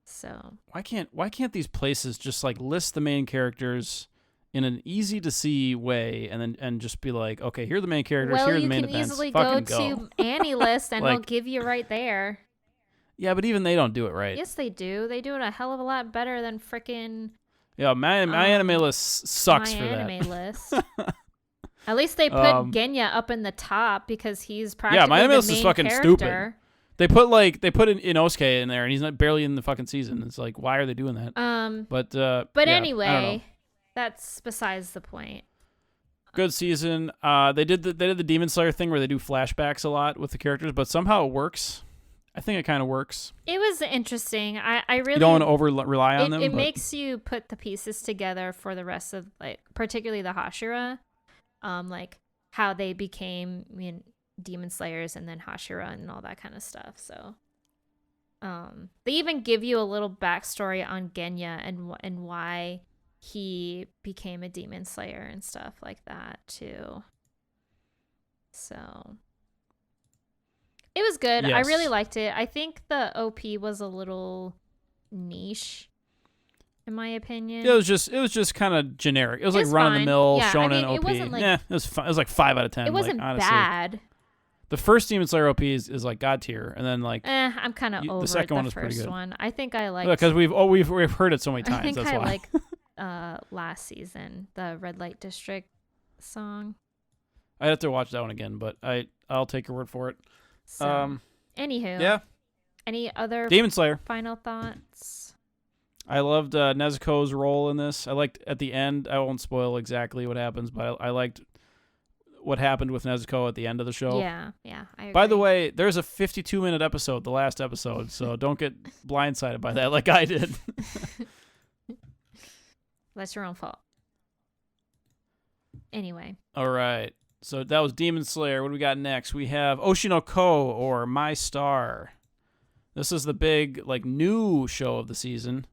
So why can't these places just like list the main characters in an easy to see way, and just be like, okay, here are the main characters, here are the main events. You can easily Fucking go to AnyList and Like- it'll give you right there. Yeah, but even they don't do it right. Yes, they do. They do it a hell of a lot better than frickin' Yeah, my anime list sucks my for anime that. list. At least they put Genya up in the top because he's practically my anime the list is main fucking character. stupid. They put in Inosuke in there, and he's not barely in the fucking season. It's like, why are they doing that? But yeah, I don't know. Anyway, that's besides the point. Good season. They did the Demon Slayer thing where they do flashbacks a lot with the characters, but somehow it works. I think it kind of works. It was interesting. I really You don't want to over rely on them. It but makes you put the pieces together for the rest of, like, particularly the Hashira, like how they became Demon Slayers and then Hashira and all that kind of stuff. So, they even give you a little backstory on Genya and why he became a Demon Slayer and stuff like that too. So it was good. Yes. I really liked it. I think the OP was a little niche, in my opinion. it was just kind of generic. It was like It's run of the fine. mill Yeah, I shonen mean, OP. it wasn't like- it was like 5 out of 10. It wasn't like, honestly. bad. The first Demon Slayer OP is like god tier, and then like I'm kind of over the second one was pretty first good. one. I think I liked. because we've heard it so many times. I think That's I why. like last season, the Red Light District song. I'd have to watch that one again, but I'll take your word for it. So, anywho, Yeah, any other Demon Slayer. final thoughts? I loved Nezuko's role in this. I liked at the end. I won't spoil exactly what happens, but I liked what happened with Nezuko at the end of the show. Yeah, I agree. By the way, there's a 52-minute episode, the last episode, so don't get blindsided by that like I did. That's your own fault. Anyway, All right. So that was Demon Slayer. What do we got next? We have Oshinoko, or My Star. This is the big, like, new show of the season.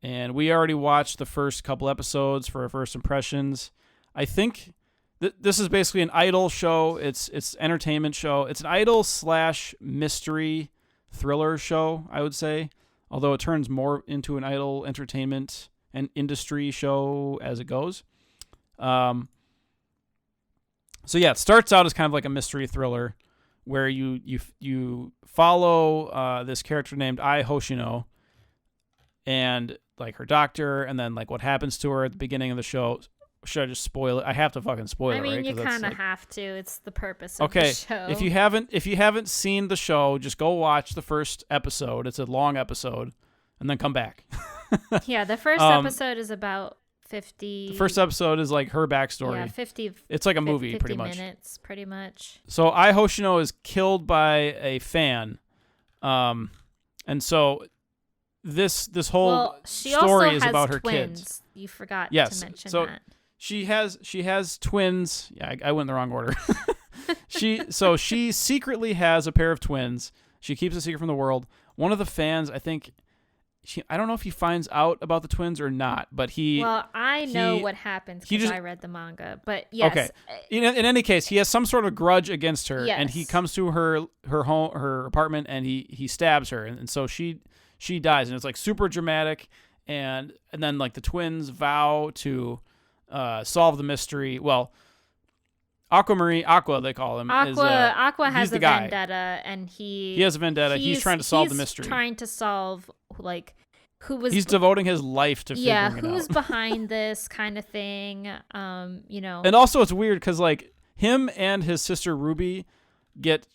And we already watched the first couple episodes for our first impressions. I think this is basically an idol show. It's entertainment show. It's an idol / mystery thriller show, I would say. Although it turns more into an idol entertainment and industry show as it goes. So yeah, it starts out as kind of like a mystery thriller where you follow this character named Ai Hoshino and like her doctor, and then like what happens to her at the beginning of the show. Should I just spoil it? I have to fucking spoil it, right? I mean, you 'Cause kind of like... have to. It's the purpose of okay. the show. If you haven't seen the show, just go watch the first episode. It's a long episode, and then come back. Yeah, the first episode is about 50. The first episode is like her backstory. Yeah, 50. It's like a movie, 50 pretty much. minutes, pretty much. So Ai Hoshino is killed by a fan, and so this whole she story also is has about her twins. kids. You forgot Yes, to mention so that. She has twins. Yeah, I went in the wrong order. She secretly has a pair of twins. She keeps a secret from the world. One of the fans, I think, I don't know if he finds out about the twins or not, but I know what happens because I read the manga. But yes. Okay. In any case, he has some sort of grudge against her, and he comes to her home, her apartment, and he stabs her, and so she dies, and it's like super dramatic, and then like the twins vow to solve the mystery. Well, Aqua, they call him. Aqua has the a guy. vendetta, and he has a vendetta. He's trying to solve the mystery. He's trying to solve like who was. He's devoting his life to figuring it out. Who's behind this kind of thing? And also, it's weird because like him and his sister Ruby get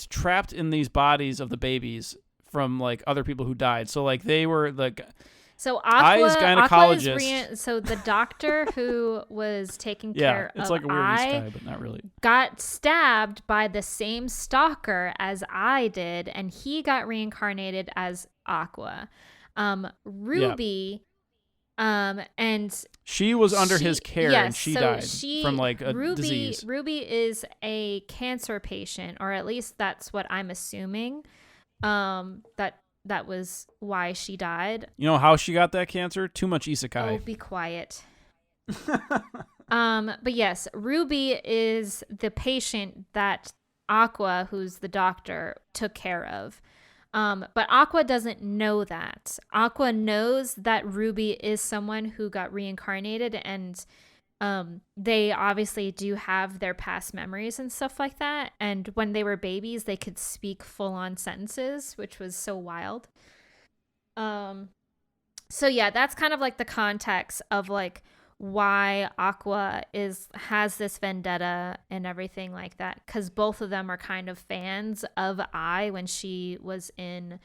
trapped in these bodies of the babies from like other people who died. So like they were like. So Aqua is so the doctor who was taking care of it's like a weird Ai guy, but not really. Got stabbed by the same stalker as I did, and he got reincarnated as Aqua. Ruby, and she was under his care, and she died from like a Ruby, disease. Ruby is a cancer patient, or at least that's what I'm assuming. That was why she died. You know how she got that cancer? Too much isekai. Oh, be quiet. But yes, Ruby is the patient that Aqua, who's the doctor, took care of. But Aqua doesn't know that. Aqua knows that Ruby is someone who got reincarnated, and they obviously do have their past memories and stuff like that. And when they were babies, they could speak full-on sentences, which was so wild. So yeah, that's kind of like the context of like why Aqua has this vendetta and everything like that, because both of them are kind of fans of Ai when she was in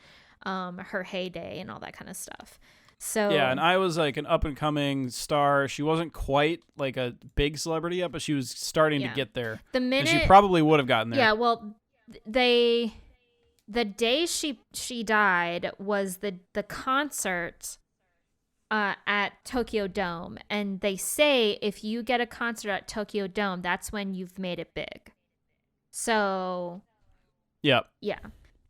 her heyday and all that kind of stuff. So yeah, and I was like an up and coming star. She wasn't quite like a big celebrity yet, but she was starting to get there. The minute and she probably would have gotten there. Yeah, well, the day she died was the concert at Tokyo Dome, and they say if you get a concert at Tokyo Dome, that's when you've made it big. So yeah.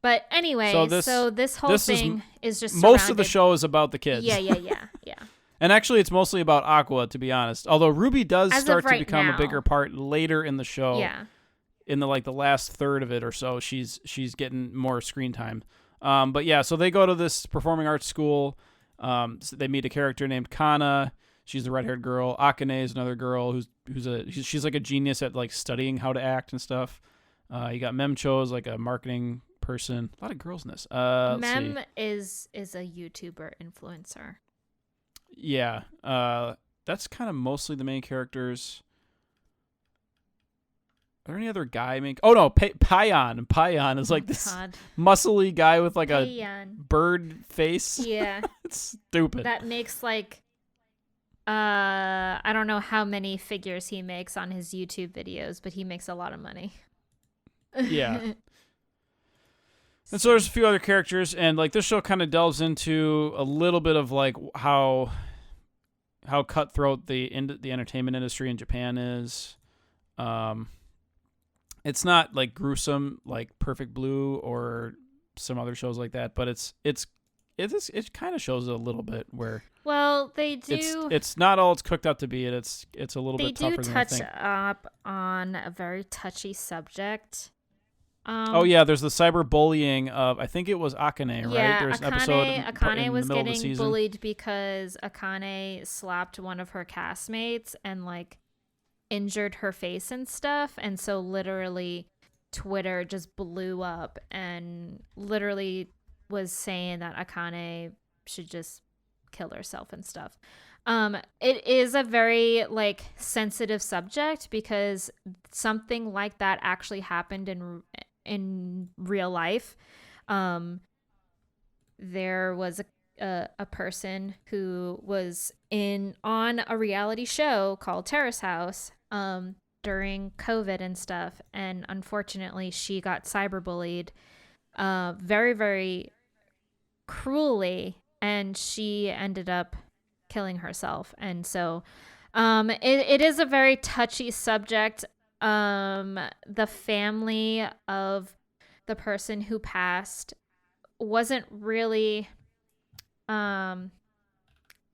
But anyway, so this whole thing is just most of the show is about the kids. Yeah. And actually, it's mostly about Aqua, to be honest. Although Ruby does start to become a bigger part later in the show. Yeah. In the last third of it or so, she's getting more screen time. But yeah, so they go to this performing arts school. So they meet a character named Kana. She's the red-haired girl. Akane is another girl she's like a genius at like studying how to act and stuff. You got Memcho is like a marketing person. A lot of girls in this. Mem is a YouTuber influencer. Yeah. That's kind of mostly the main characters. Are there any other guy main? Oh no, Payan. Payan is like this muscly guy with like a bird face. Yeah. It's stupid. That makes like I don't know how many figures he makes on his YouTube videos, but he makes a lot of money. Yeah. And so there's a few other characters, and like this show kind of delves into a little bit of like how cutthroat the entertainment industry in Japan is. It's not like gruesome like Perfect Blue or some other shows like that, but it kind of shows it a little bit where Well, they do. It's not all it's cooked up to be. It's a little bit tougher than I think. They do touch up on a very touchy subject. Oh yeah, there's the cyberbullying of I think it was Akane, right? Yeah, There's an episode Akane was the middle of the getting season. bullied because Akane slapped one of her castmates and like injured her face and stuff, and so literally Twitter just blew up and literally was saying that Akane should just kill herself and stuff. It is a very like sensitive subject because something like that actually happened in real life. There was a person who was on a reality show called Terrace House during COVID and stuff, and unfortunately she got cyberbullied very, very cruelly, and she ended up killing herself. And so it is a very touchy subject. The family of the person who passed wasn't really they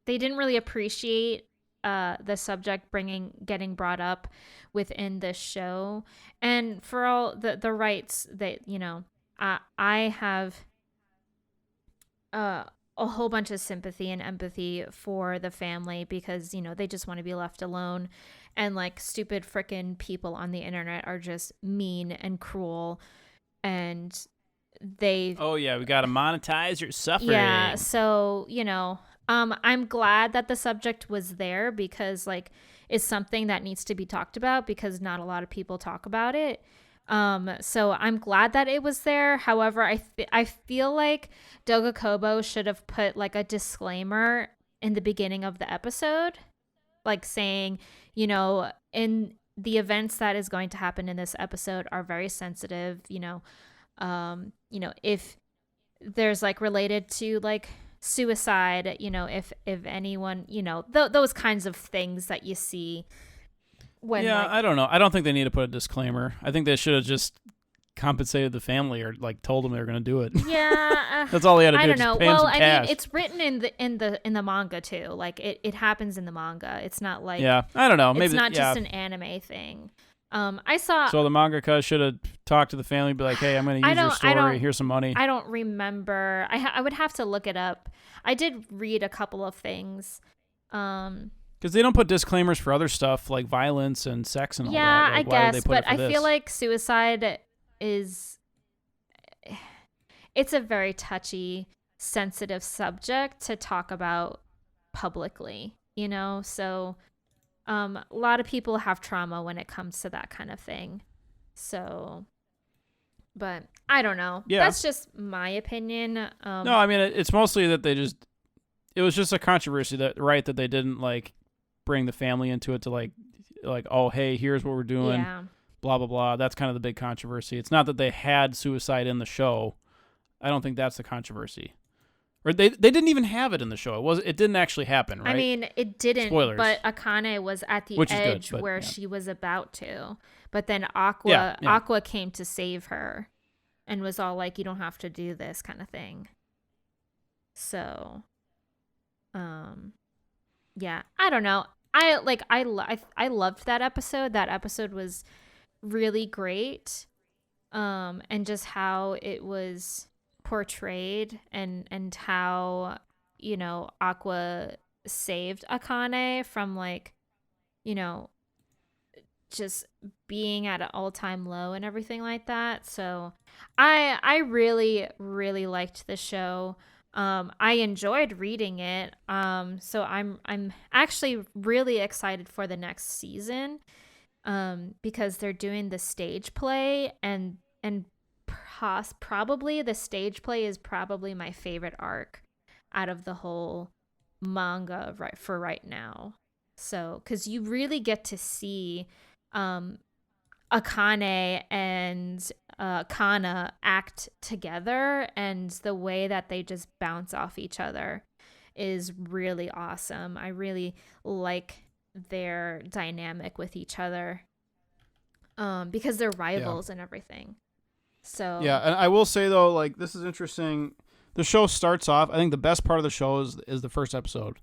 didn't really appreciate the subject getting brought up within this show, and for all the rights that I have a whole bunch of sympathy and empathy for the family because they just want to be left alone, and like stupid frickin' people on the internet are just mean and cruel, and oh yeah, we gotta monetize your suffering. Yeah, so I'm glad that the subject was there because like it's something that needs to be talked about because not a lot of people talk about it. So I'm glad that it was there. However, I feel like Doga Kobo should have put like a disclaimer in the beginning of the episode, like saying, in the events that is going to happen in this episode are very sensitive, if there's like related to like suicide, if anyone, those kinds of things that you see when I don't know. I don't think they need to put a disclaimer. I think they should have just compensated the family or like told them they were going to do it. Yeah. That's all they had to do. I don't know. Well, I cash. mean, it's written in the manga too. Like it happens in the manga. It's not like I don't know. Maybe it's not just an anime thing. I saw. So the mangaka should have talked to the family, be like, "Hey, I'm going to use your story. Here's some money." I don't remember. I would have to look it up. I did read a couple of things. Because they don't put disclaimers for other stuff like violence and sex and all that. Yeah, Like, I guess, but I this? feel like suicide it's a very touchy, sensitive subject to talk about publicly, so a lot of people have trauma when it comes to that kind of thing. So, but I don't know. Yeah. That's just my opinion. No, I mean, it's mostly that it was just a controversy that they didn't like bring the family into it to like, oh, hey, here's what we're doing. Yeah. Blah, blah, blah. That's kind of the big controversy. It's not that they had suicide in the show. I don't think that's the controversy. Or they didn't even have it in the show. It didn't actually happen, right? I mean, it didn't. Spoilers. But Akane was at the edge where she was about to. But then Aqua came to save her and was all like, you don't have to do this kind of thing. So, yeah, I don't know. I loved that episode. That episode was really great. And just how it was portrayed and how Aqua saved Akane from like just being at an all-time low and everything like that. So I really, really liked the show. I enjoyed reading it. So I'm actually really excited for the next season because they're doing the stage play and probably the stage play is probably my favorite arc out of the whole manga right now. So, because you really get to see Akane and Kana act together, and the way that they just bounce off each other is really awesome. I really like their dynamic with each other. because they're rivals and everything. So yeah, and I will say though, like this is interesting. The show starts off. I think the best part of the show is the first episode.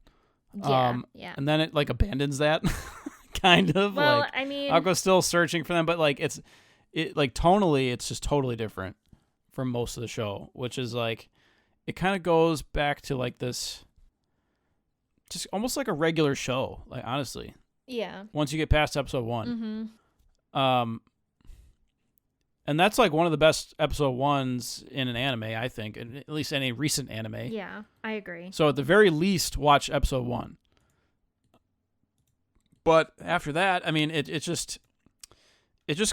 yeah. And then it like abandons that, kind of. Well, like, I mean, Aqua's still searching for them, but like it like tonally, it's just totally different from most of the show, which is like it kind of goes back to like this, just almost like a regular show. Like honestly, yeah. once you get past episode 1. Mm-hmm. And that's like one of the best episode 1s in an anime, I think, at least any recent anime. Yeah, I agree. So at the very least, watch episode 1. But after that, I mean, it just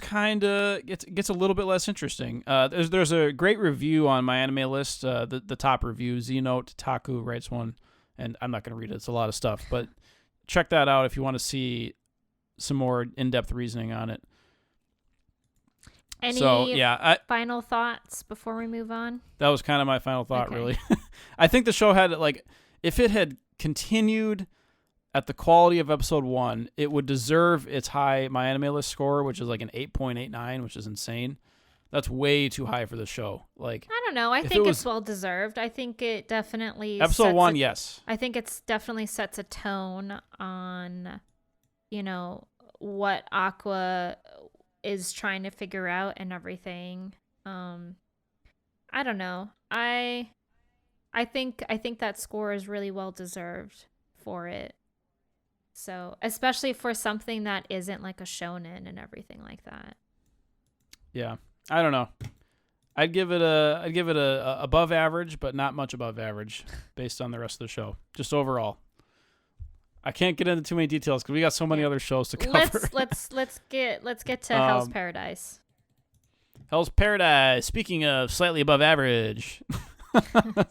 kind of gets a little bit less interesting. There's a great review on my anime list, the top review. Znote Taku writes one, and I'm not going to read it. It's a lot of stuff, but check that out if you want to see some more in-depth reasoning on it. Any final thoughts before we move on? That was kind of my final thought, Okay. really. I think the show had, like, if it had continued at the quality of episode 1, it would deserve its high My Anime List score, which is like an 8.89, which is insane. That's way too high for the show. Like, I don't know. I think it's well deserved. I think it definitely episode 1, yes. I think it's definitely sets a tone on, what Aqua is trying to figure out and everything. I don't know. I think that score is really well deserved for it. So, especially for something that isn't like a shonen and everything like that. Yeah. I don't know. I'd give it a above average, but not much above average based on the rest of the show. Just overall. I can't get into too many details because we got so many other shows to cover. Let's get to Hell's Paradise. Hell's Paradise. Speaking of slightly above average,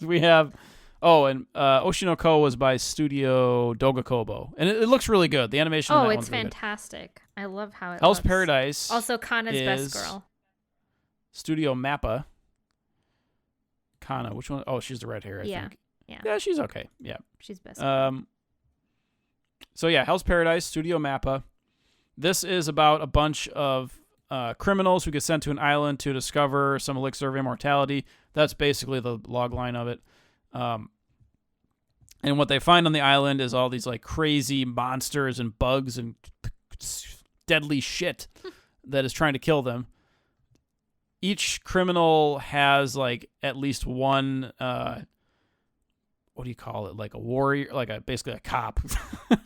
we have Oshinoko was by Studio Dogakobo, and it looks really good. The animation. Oh, on that it's one's really fantastic. I love how it Hell's looks. Paradise. Also, Kana's best girl. Studio Mappa. Kana, which one? Oh, she's the red hair. I think. Yeah, she's okay. Yeah, she's best. Girl. So yeah, Hell's Paradise, Studio Mappa. This is about a bunch of criminals who get sent to an island to discover some elixir of immortality. That's basically the log line of it. And what they find on the island is all these like crazy monsters and bugs and deadly shit that is trying to kill them. Each criminal has like at least one what do you call it? Like a warrior, like basically a cop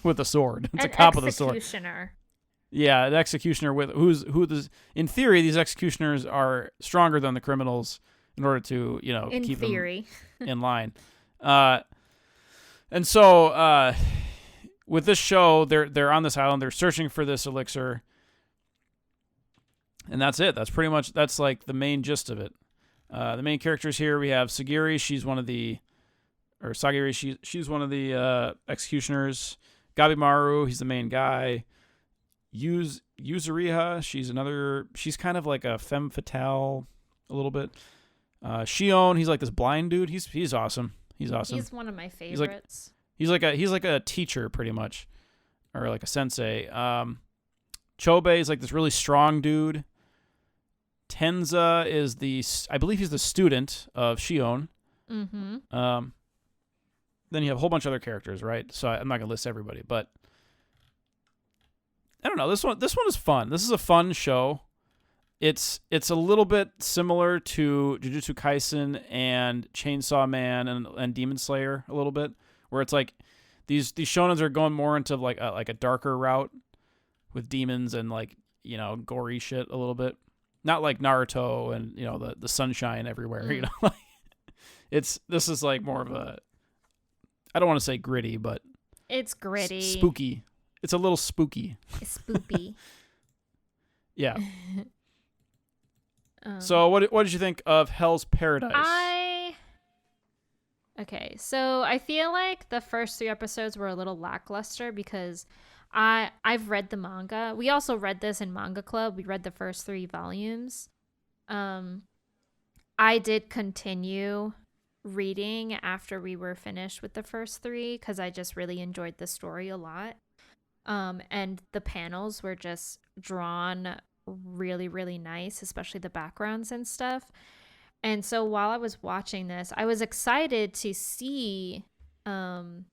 with a sword. It's a cop with a sword. Executioner. Yeah, an executioner in theory, these executioners are stronger than the criminals in order to, keep them in line. And so with this show, they're on this island, they're searching for this elixir. And that's it. That's like the main gist of it. The main characters here, we have Sagiri, she's one of the executioners. Gabimaru, he's the main guy. Yuzuriha, she's kind of like a femme fatale a little bit. Shion, he's like this blind dude. He's awesome. He's awesome. He's one of my favorites. He's like a teacher pretty much, or like a sensei. Chobe is like this really strong dude. Tenza is I believe he's the student of Shion. Mm-hmm. Then you have a whole bunch of other characters, right? So I'm not gonna list everybody, but I don't know. This one is fun. This is a fun show. It's a little bit similar to Jujutsu Kaisen and Chainsaw Man and Demon Slayer a little bit, where it's like these shonens are going more into like a darker route with demons and like gory shit a little bit. Not like Naruto and the sunshine everywhere. This is like more of a, I don't want to say gritty, but it's gritty, spooky. It's a little spooky. It's spoopy. Yeah. So what did you think of Hell's Paradise? Okay, so I feel like the first 3 episodes were a little lackluster because I've read the manga. We also read this in Manga Club. We read the first 3 volumes. I did continue reading after we were finished with the first 3 because I just really enjoyed the story a lot. And the panels were just drawn really, really nice, especially the backgrounds and stuff. And so while I was watching this, I was excited to see everyone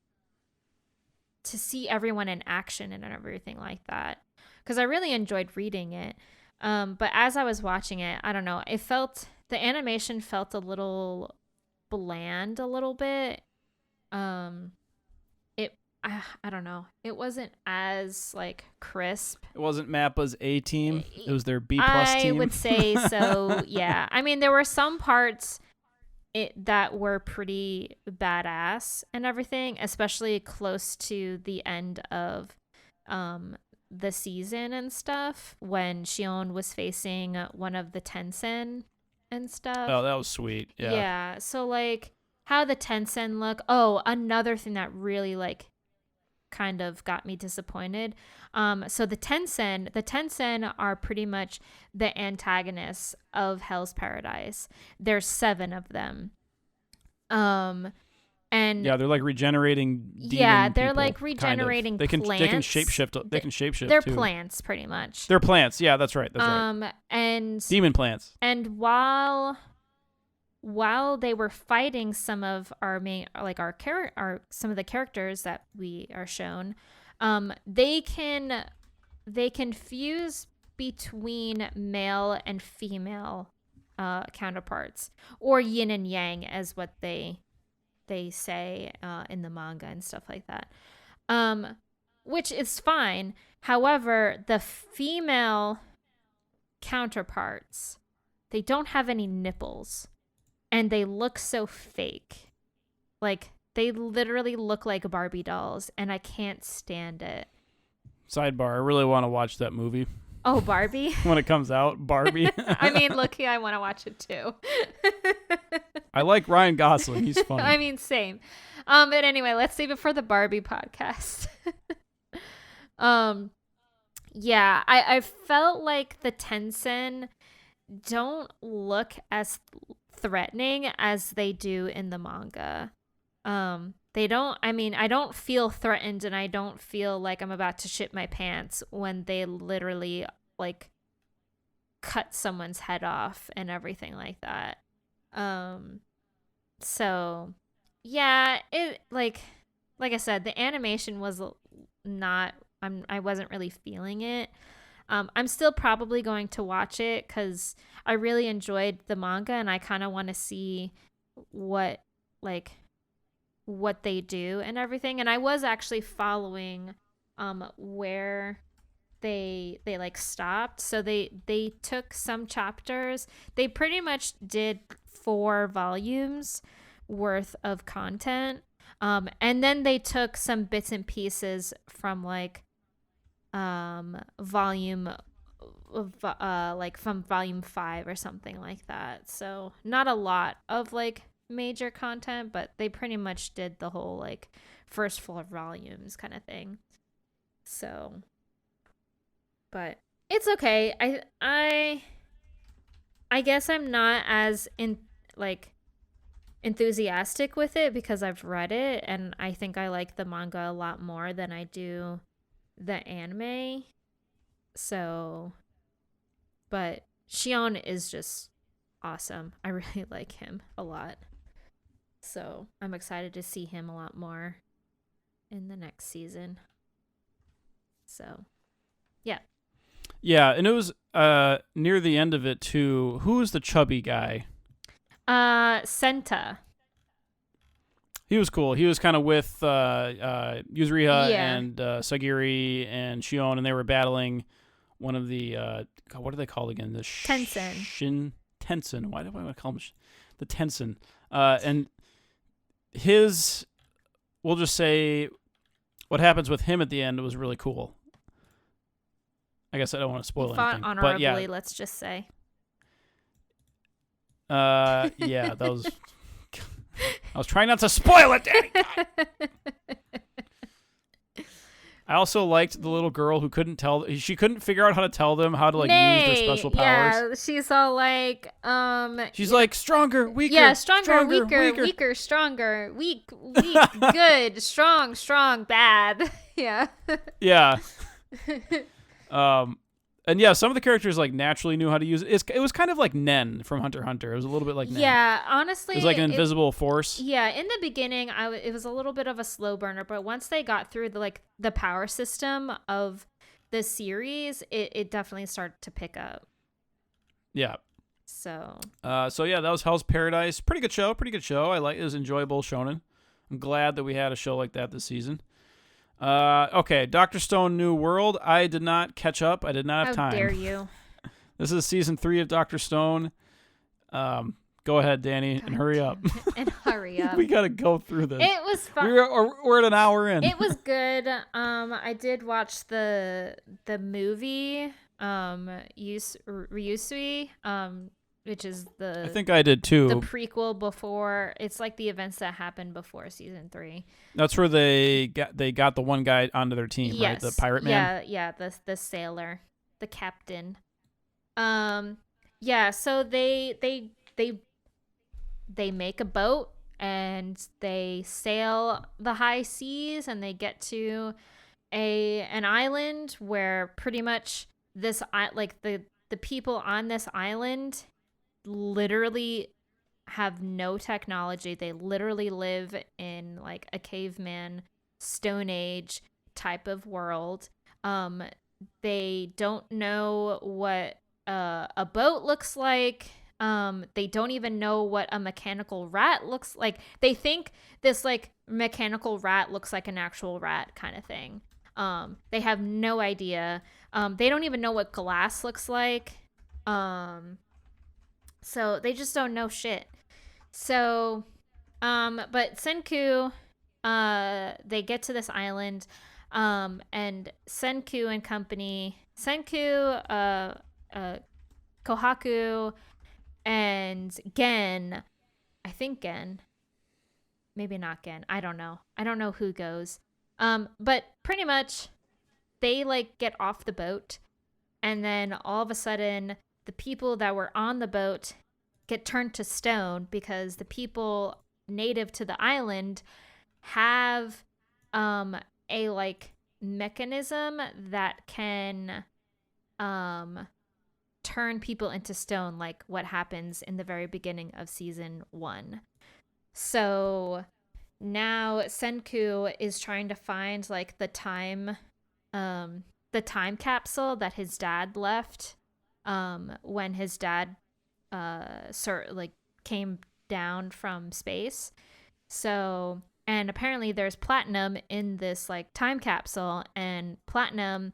in action and everything like that, because I really enjoyed reading it. But as I was watching it, I don't know, the animation felt a little bland a little bit. I don't know. It wasn't as like crisp. It wasn't Mappa's A team. It was their B plus team. I would say so. Yeah. I mean, there were some parts that were pretty badass and everything, especially close to the end of the season and stuff, when Shion was facing one of the Tensen and stuff. Oh, that was sweet. Yeah. Yeah. So like how the Tensen look. Oh, another thing that really like kind of got me disappointed. So the Tensen are pretty much the antagonists of Hell's Paradise. There's 7 of them. And yeah, they're like regenerating demon yeah, they're people, like regenerating kind of. plants. They can shapeshift. They can shapeshift. They're too. Plants, pretty much. They're plants. Yeah, that's right. That's right. And Demon plants. And while they were fighting some of our main, like some of the characters that we are shown, they can fuse between male and female counterparts, or yin and yang, as what they say in the manga and stuff like that, which is fine. However, the female counterparts, they don't have any nipples, and they look so fake. Like, they literally look like Barbie dolls, and I can't stand it. Sidebar, I really want to watch that movie. Oh, Barbie? When it comes out, Barbie. I mean, look, I want to watch it too. I like Ryan Gosling. He's funny. I mean, same. But anyway, let's save it for the Barbie podcast. Yeah, I felt like the Tensen don't look as threatening as they do in the manga. They don't, I mean, I don't feel threatened, and I don't feel like I'm about to shit my pants when they literally like cut someone's head off and everything like that. So yeah, it like I said, the animation was not, I wasn't really feeling it. I'm still probably going to watch it because I really enjoyed the manga, and I kind of want to see what they do and everything. And I was actually following where they like stopped. So they took some chapters. They pretty much did 4 volumes worth of content. And then they took some bits and pieces from like volume from volume 5 or something like that. So not a lot of like major content, but they pretty much did the whole like first 4 volumes kind of thing. So, but it's okay. I guess I'm not as enthusiastic with it because I've read it, and I think I like the manga a lot more than I do the anime. So, but Shion is just awesome. I really like him a lot. So I'm excited to see him a lot more in the next season. So, yeah. Yeah, and it was near the end of it too. Who was the chubby guy? Senta. He was cool. He was kind of with Yuzuriha and Sagiri and Shion, and they were battling one of the God, what are they called again? The Tensen. Tensen. Why do I want to call him the Tensen? And his, we'll just say, what happens with him at the end was really cool. I guess I don't want to spoil Fought anything. honorably, but yeah. let's just say. Yeah, that was. I was trying not to spoil it, Danny. I also liked the little girl who couldn't tell. She couldn't figure out how to tell them how to like use their special powers. Yeah, she's all like, She's like stronger, weaker. Yeah, stronger, weaker, stronger, weak, good, strong, bad. Yeah. Yeah. And yeah, some of the characters like naturally knew how to use it. It was kind of like Nen from Hunter x Hunter. It was a little bit like Nen. Yeah, honestly, It was like an invisible force. Yeah, in the beginning, it was a little bit of a slow burner, but once they got through the power system of the series, it definitely started to pick up. Yeah. So yeah, that was Hell's Paradise. Pretty good show. It was enjoyable shonen. I'm glad that we had a show like that this season. Okay, Dr. Stone New World. I did not catch up. I did not have time. How dare you? This is season 3 of Dr. Stone. Go ahead, Danny, and hurry up. And hurry up. We got to go through this. It was fun. We're at an hour in. It was good. I did watch the movie, Ryusui, which is I think I did too. the prequel before. It's like the events that happened before season 3. That's where they got the one guy onto their team, Yes. right? The pirate man. Yeah, the sailor, the captain. Yeah, so they make a boat and they sail the high seas and they get to an island where pretty much the people on this island literally have no technology. They literally live in like a caveman Stone Age type of world. They don't know what a boat looks like. They don't even know what a mechanical rat looks like. They think this like mechanical rat looks like an actual rat kind of thing. They have no idea. They don't even know what glass looks like. So they just don't know shit. So, but Senku, they get to this island, and Senku and company, Kohaku, and Gen, I think Gen, maybe not Gen, I don't know who goes. But pretty much they like get off the boat, and then all of a sudden the people that were on the boat get turned to stone because the people native to the island have a like mechanism that can turn people into stone, like what happens in the very beginning of season 1. So now Senku is trying to find like the time capsule that his dad left when his dad came down from space. So, and apparently there's platinum in this like time capsule, and platinum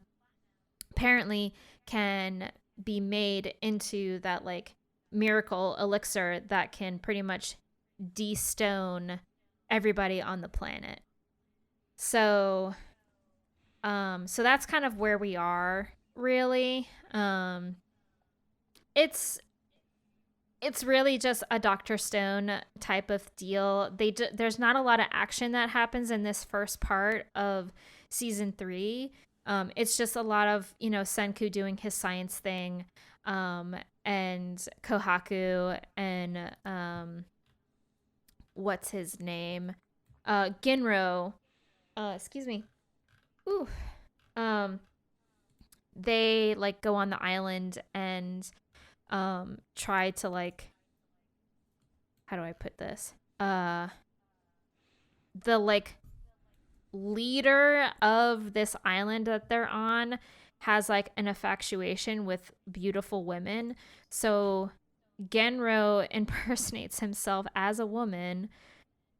apparently can be made into that like miracle elixir that can pretty much de-stone everybody on the planet. So so that's kind of where we are, really. It's really just a Dr. Stone type of deal. There's not a lot of action that happens in this first part of season 3. It's just a lot of, Senku doing his science thing, and Kohaku and what's his name? Ginro. Excuse me. Ooh. They like go on the island and try to like, how do I put this? The like leader of this island that they're on has like an infatuation with beautiful women. So Genro impersonates himself as a woman,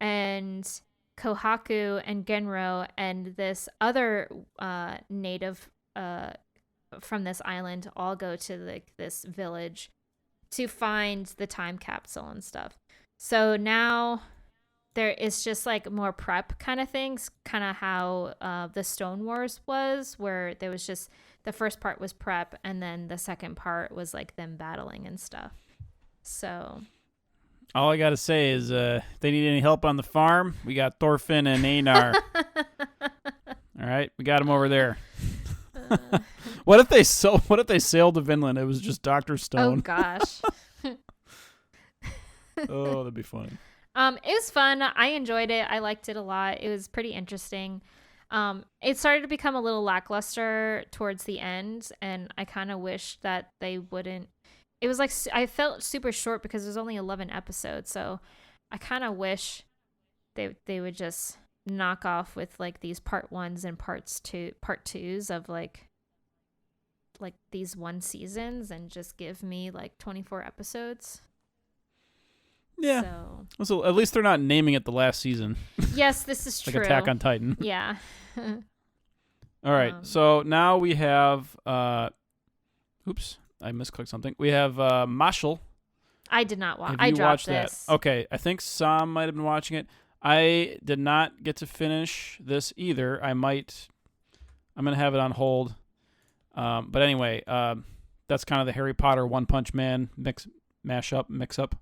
and Kohaku and Genro and this other native from this island all go to like this village to find the time capsule and stuff. So now there is just like more prep kind of things, kind of how the Stone Wars was, where there was just the first part was prep and then the second part was like them battling and stuff. So all I gotta say is if they need any help on the farm, we got Thorfinn and Einar. All right, we got them over there. What if they sailed to Vinland? It was just Dr. Stone. Oh gosh. Oh, that'd be funny. It was fun. I enjoyed it. I liked it a lot. It was pretty interesting. It started to become a little lackluster towards the end, and I kind of wish that they wouldn't. It was like I felt super short because there's only 11 episodes, so I kind of wish they would just knock off with like these part 1s and part 2s of like these one seasons and just give me like 24 episodes. Yeah. So at least they're not naming it the last season. Yes, this is like true. Attack on Titan. Yeah. All right. So now we have oops, I misclicked something. We have Marshall. I did not watch. Have I you dropped watched this. that? Okay, I think Sam might have been watching it. I did not get to finish this either. I'm gonna have it on hold. But anyway, that's kind of the Harry Potter One Punch Man mix up.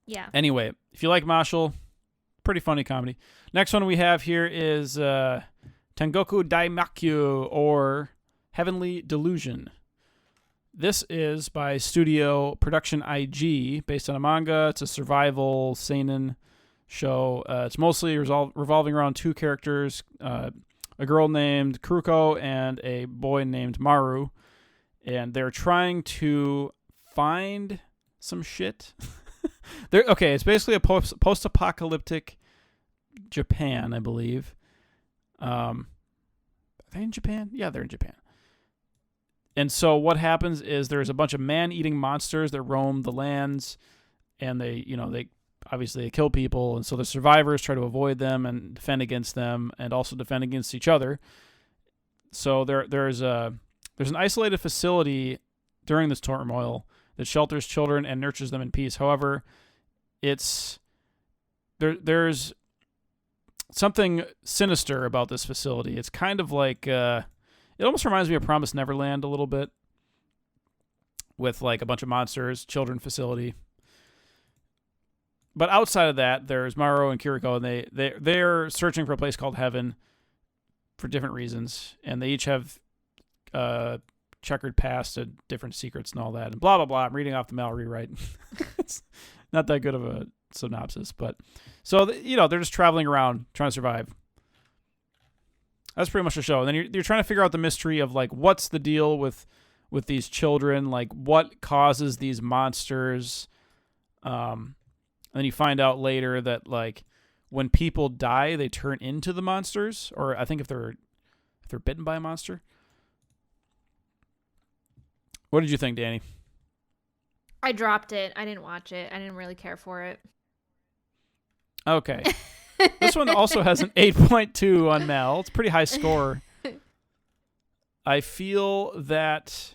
Yeah. Anyway, if you like Marshall, pretty funny comedy. Next one we have here is Tengoku Daimakyu, or Heavenly Delusion. This is by Studio Production IG, based on a manga. It's a survival seinen show. It's mostly revolving around two characters, a girl named Kuruko and a boy named Maru. And they're trying to find some shit. It's basically a post-apocalyptic Japan, I believe. Are they in Japan? Yeah, they're in Japan. And so what happens is there's a bunch of man-eating monsters that roam the lands, and they obviously kill people, and so the survivors try to avoid them and defend against them, and also defend against each other. So there's an isolated facility during this turmoil that shelters children and nurtures them in peace. However, there's something sinister about this facility. It's kind of like it almost reminds me of Promised Neverland a little bit, with like a bunch of monsters, children facility. But outside of that, there's Maru and Kiriko, and they're searching for a place called Heaven for different reasons, and they each have checkered past and different secrets and all that, and blah blah blah. I'm reading off the Mallory rewrite. It's not that good of a synopsis, but so they're just traveling around trying to survive. That's pretty much the show. And then you're trying to figure out the mystery of like what's the deal with these children, like what causes these monsters. And then you find out later that like when people die, they turn into the monsters, or I think if they're bitten by a monster. What did you think, Danny? I dropped it. I didn't watch it. I didn't really care for it. Okay. This one also has an 8.2 on Mal. It's a pretty high score. I feel that.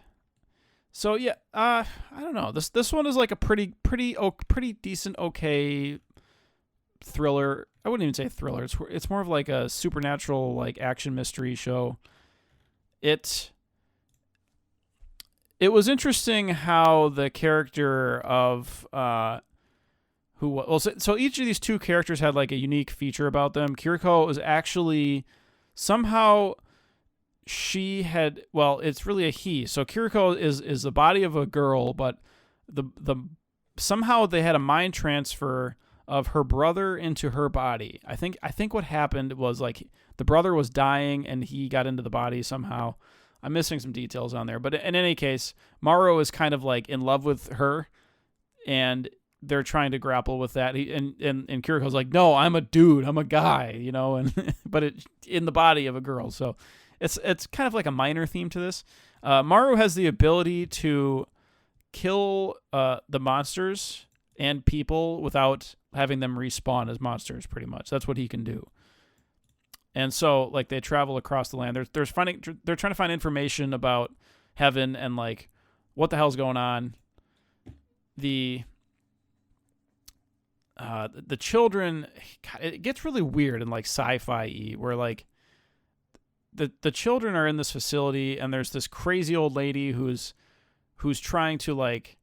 So yeah, I don't know. This one is like a pretty decent, okay thriller. I wouldn't even say thriller. It's more of like a supernatural, like action mystery show. It was interesting how the character of so each of these two characters had like a unique feature about them. Kiriko was actually somehow it's really a he. So Kiriko is the body of a girl, but the somehow they had a mind transfer of her brother into her body. I think what happened was like the brother was dying and he got into the body somehow. I'm missing some details on there, but in any case, Maru is kind of like in love with her, and they're trying to grapple with that. And Kiriko's like, no, I'm a dude, I'm a guy, and but it in the body of a girl. So it's kind of like a minor theme to this. Maru has the ability to kill the monsters and people without having them respawn as monsters. Pretty much, that's what he can do. And so, like, they travel across the land. They're trying to find information about Heaven and like what the hell's going on. The children, it gets really weird and like sci-fi-y, where like the children are in this facility, and there's this crazy old lady who's trying to like.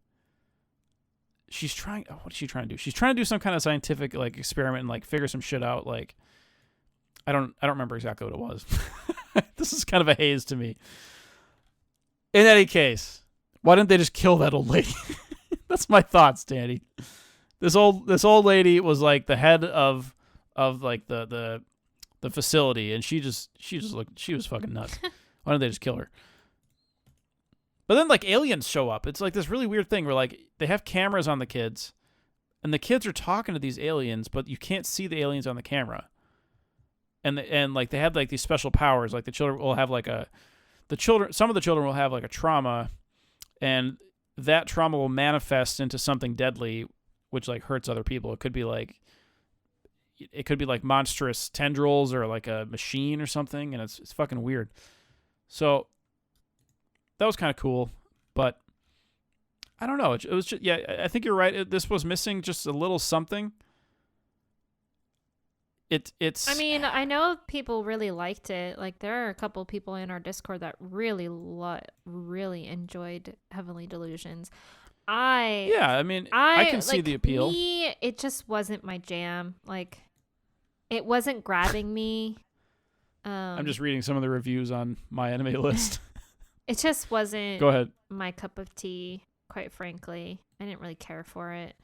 What is she trying to do? She's trying to do some kind of scientific like experiment and like figure some shit out. Like, I don't remember exactly what it was. This is kind of a haze to me. In any case, why didn't they just kill that old lady? That's my thoughts, Danny. This old lady was like the head of like the the facility, and she was fucking nuts. Why don't they just kill her? But then like aliens show up. It's like this really weird thing where like they have cameras on the kids, and the kids are talking to these aliens, but you can't see the aliens on the camera. And like they have like these special powers. Like the children will have like some of the children will have like a trauma, and that trauma will manifest into something deadly, which like hurts other people. It could be like monstrous tendrils or like a machine or something, and it's fucking weird. So that was kind of cool, but I don't know. It was just, yeah, I think you're right. This was missing just a little something. It's. I mean, I know people really liked it. Like, there are a couple people in our Discord that really enjoyed Heavenly Delusions. I can see the appeal. Me, it just wasn't my jam. Like, it wasn't grabbing me. I'm just reading some of the reviews on my anime list. It just wasn't Go ahead. my cup of tea, quite frankly. I didn't really care for it.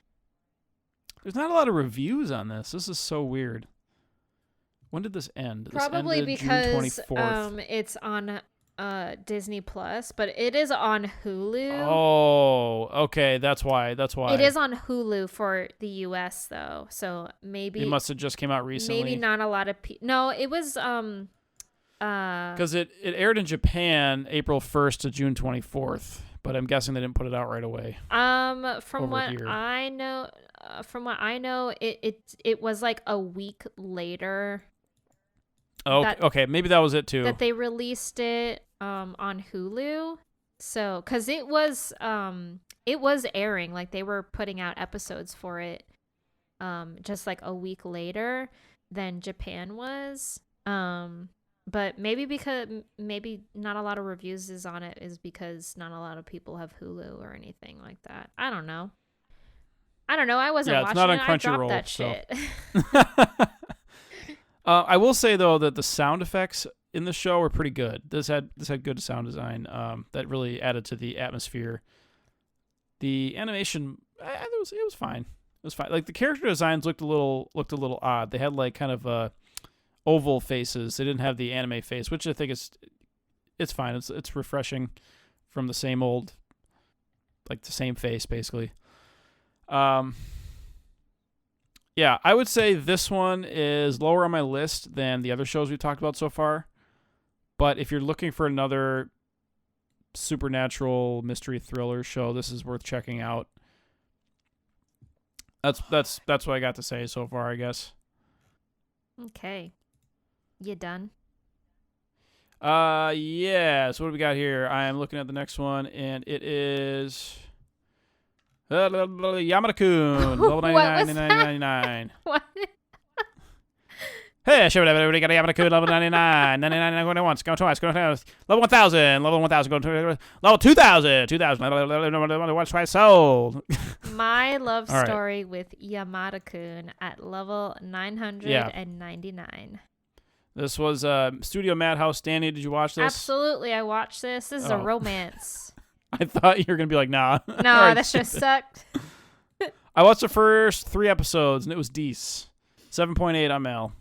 There's not a lot of reviews on this. This is so weird. When did this end? Probably this because June 24th. It's on Disney Plus, but it is on Hulu. Oh, okay, that's why. It is on Hulu for the US though, so maybe it must have just came out recently. Maybe not a lot of No, it was because it aired in Japan April 1st to June 24th, but I'm guessing they didn't put it out right away. From what I know, it was like a week later. Oh, okay, maybe that was it too. That they released it on Hulu. So, cuz it was airing, like they were putting out episodes for it just like a week later than Japan was. But maybe not a lot of reviews is on it is because not a lot of people have Hulu or anything like that. I don't know. I wasn't watching not on it. I dropped that so. shit. I will say though that the sound effects in the show were pretty good. This had good sound design that really added to the atmosphere. The animation, it was fine. It was fine. Like the character designs looked a little odd. They had like kind of oval faces. They didn't have the anime face, which I think it's fine. It's refreshing from the same old, like the same face basically. Yeah, I would say this one is lower on my list than the other shows we've talked about so far. But if you're looking for another supernatural mystery thriller show, this is worth checking out. That's what I got to say so far, I guess. Okay. You done? Yeah. So what do we got here? I am looking at the next one, and it is Yamada-kun, level 99. What? Hey, everybody got a Yamada-kun, level 99. 99 going once, going twice, going twice. Level 1000, going to level 2000, once, twice, sold. My love story with Yamada-kun at level 999. Yeah. This was Studio Madhouse. Danny, did you watch this? Absolutely, I watched this. This is a romance. I thought you were going to be like, nah. No, right, that just sucked. I watched the first 3 episodes, and it was decent. 7.8 on Mel.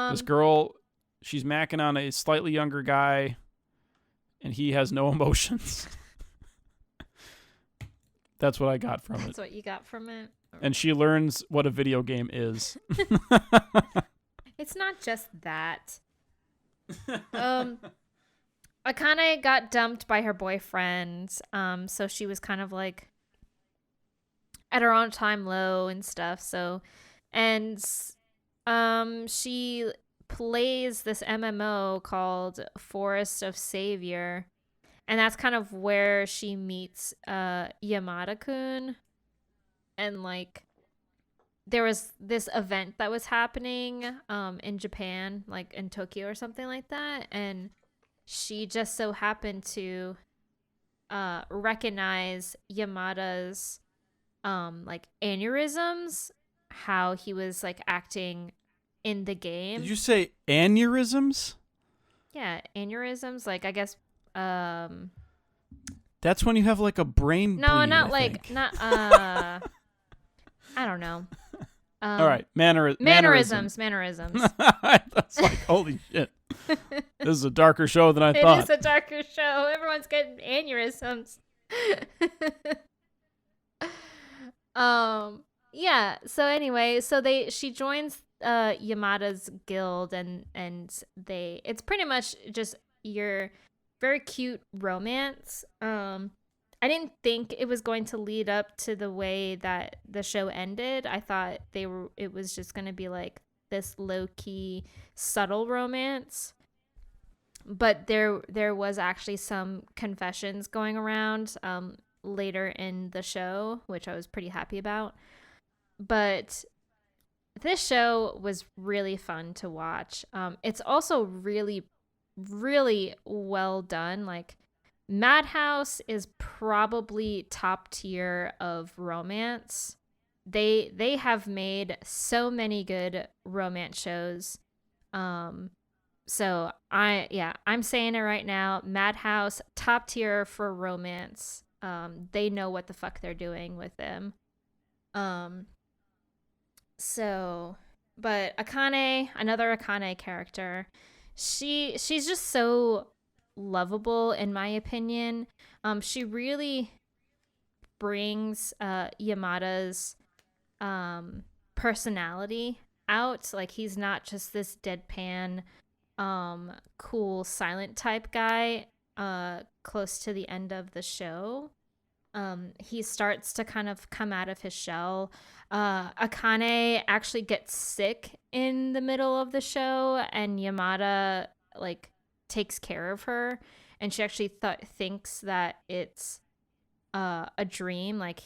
This girl, she's macking on a slightly younger guy, and he has no emotions. That's what I got from it. That's what you got from it? And she learns what a video game is. It's not just that. I kind of got dumped by her boyfriend, so she was kind of like at her own time low and stuff. So, and she plays this MMO called Forest of Savior, and that's kind of where she meets Yamada-kun, and like there was this event that was happening in Japan, like in Tokyo or something like that, and she just so happened to recognize Yamada's like aneurysms, how he was like acting in the game. Did you say aneurysms? Yeah, aneurysms. Like I guess. That's when you have like a brain. No, bleed, not I like think. not. I don't know. All right, mannerisms. That's like, holy shit. This is a darker show than I thought. It is a darker show. Everyone's getting aneurysms. Yeah. So anyway, she joins Yamada's guild, and it's pretty much just your very cute romance. I didn't think it was going to lead up to the way that the show ended. I thought it was just going to be like this low-key subtle romance. But there was actually some confessions going around later in the show, which I was pretty happy about. But this show was really fun to watch. It's also really, really well done. Like, Madhouse is probably top tier of romance. They have made so many good romance shows. So I'm saying it right now. Madhouse, top tier for romance. They know what the fuck they're doing with them. But Akane, another Akane character, she's just so lovable in my opinion. She really brings Yamada's personality out. Like, he's not just this deadpan cool silent type guy close to the end of the show. He starts to kind of come out of his shell. Akane actually gets sick in the middle of the show, and Yamada like takes care of her, and she actually thinks that it's a dream. Like,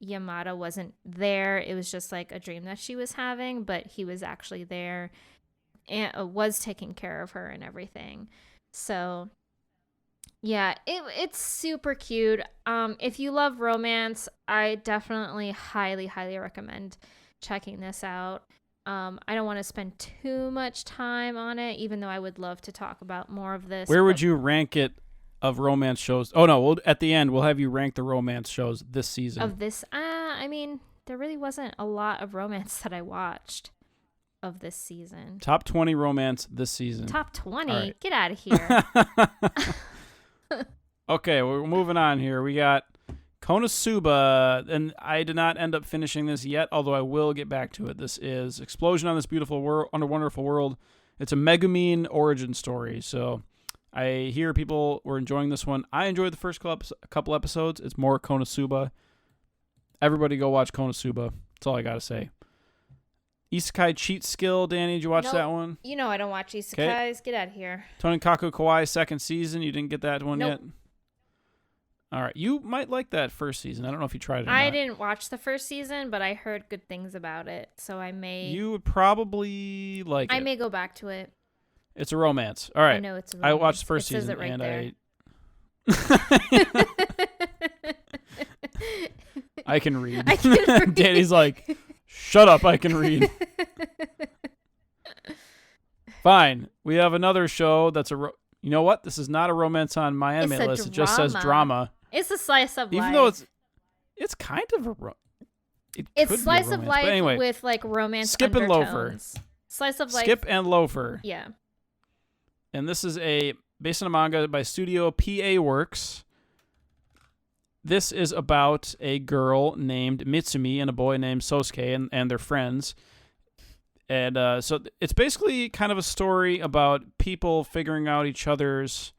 Yamada wasn't there, it was just like a dream that she was having, but he was actually there and was taking care of her and everything. So yeah, it's super cute. If you love romance, I definitely highly recommend checking this out. I don't want to spend too much time on it, even though I would love to talk about more of this. Where would you rank it of romance shows? Oh no, at the end we'll have you rank the romance shows this season. Of this, I mean, there really wasn't a lot of romance that I watched of this season. Top 20 romance this season. Top 20? Right. Get out of here. Okay, we're moving on here. We got Konosuba, and I did not end up finishing this yet, although I will get back to it. This is Explosion on This Beautiful World, Under Wonderful World. It's a Megumin origin story, so I hear people were enjoying this one. I enjoyed the first couple episodes. It's more Konosuba. Everybody go watch Konosuba. That's all I gotta say. Isekai Cheat Skill, Danny, did you watch that one? You know I don't watch isekais. Okay. Get out of here. Tonikaku Kawaii second season. You didn't get that one Nope. yet? All right. You might like that first season. I don't know if you tried it or I not. didn't watch the first season, but I heard good things about it, so I may... You would probably like it. I may go back to it. It's a romance. All right. I know it's a romance. I watched the first it says season it right and there. I can read. I can read. Danny's like, shut up, I can read. Fine. We have another show that's you know what? This is not a romance on my anime a list. It just says drama. It's a slice of life. Even though it's kind of a it's slice of life anyway, with like romance Skip and Loafer. Slice of life. Skip and Loafer. Yeah. And this is based on a manga by Studio PA Works. This is about a girl named Mitsumi and a boy named Sosuke and their friends. And so it's basically kind of a story about people figuring out each other's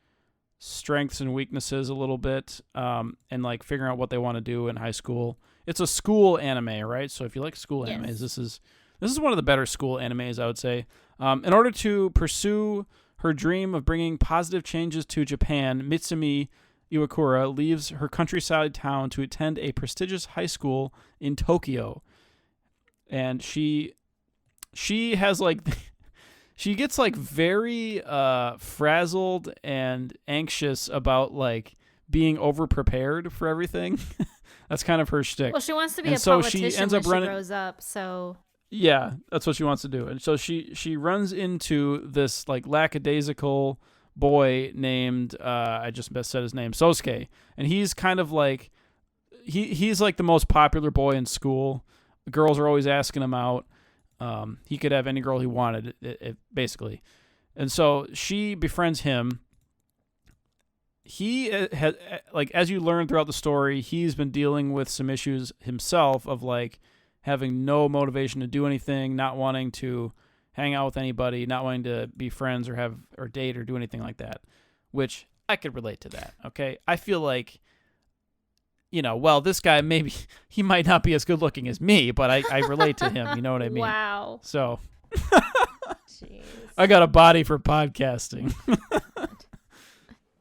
strengths and weaknesses a little bit, and like figuring out what they want to do in high school. It's a school anime, right? So if you like school animes, this is one of the better school animes, I would say. In order to pursue her dream of bringing positive changes to Japan, Mitsumi Iwakura leaves her countryside town to attend a prestigious high school in Tokyo. And she has like she gets like very frazzled and anxious about like being over prepared for everything. That's kind of her shtick. Well, she wants to be and a so politician she ends when up running, she grows up, so yeah, that's what she wants to do. And so she runs into this like lackadaisical boy named I just said his name, Sosuke, and he's kind of like he's like the most popular boy in school. The girls are always asking him out, He could have any girl he wanted, basically. And so she befriends him. He has, like, as you learn throughout the story, he's been dealing with some issues himself of like having no motivation to do anything, not wanting to hang out with anybody, not wanting to be friends or date or do anything like that, which I could relate to that. Okay. I feel like, well, this guy, maybe he might not be as good looking as me, but I relate to him. You know what I mean? Wow. So Jeez. I got a body for podcasting.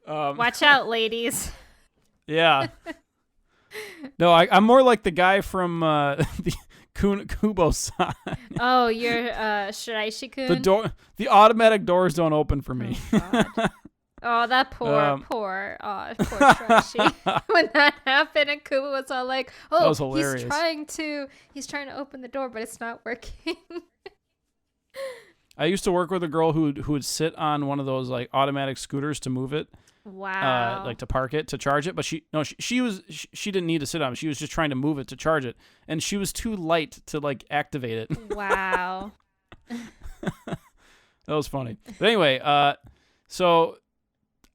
Watch out, ladies. Yeah. No, I'm more like the guy from the Kubo-san. Oh, you're Shiraishi-kun? The automatic doors don't open for me. Oh, God. Oh, that poor Shiraishi. When that happened, and Kubo was all like, that was hilarious. he's trying to open the door, but it's not working. I used to work with a girl who would sit on one of those like automatic scooters to move it. Wow. Like to park it, to charge it, but she didn't need to sit on it. She was just trying to move it to charge it, and she was too light to like activate it. Wow. That was funny. But anyway, so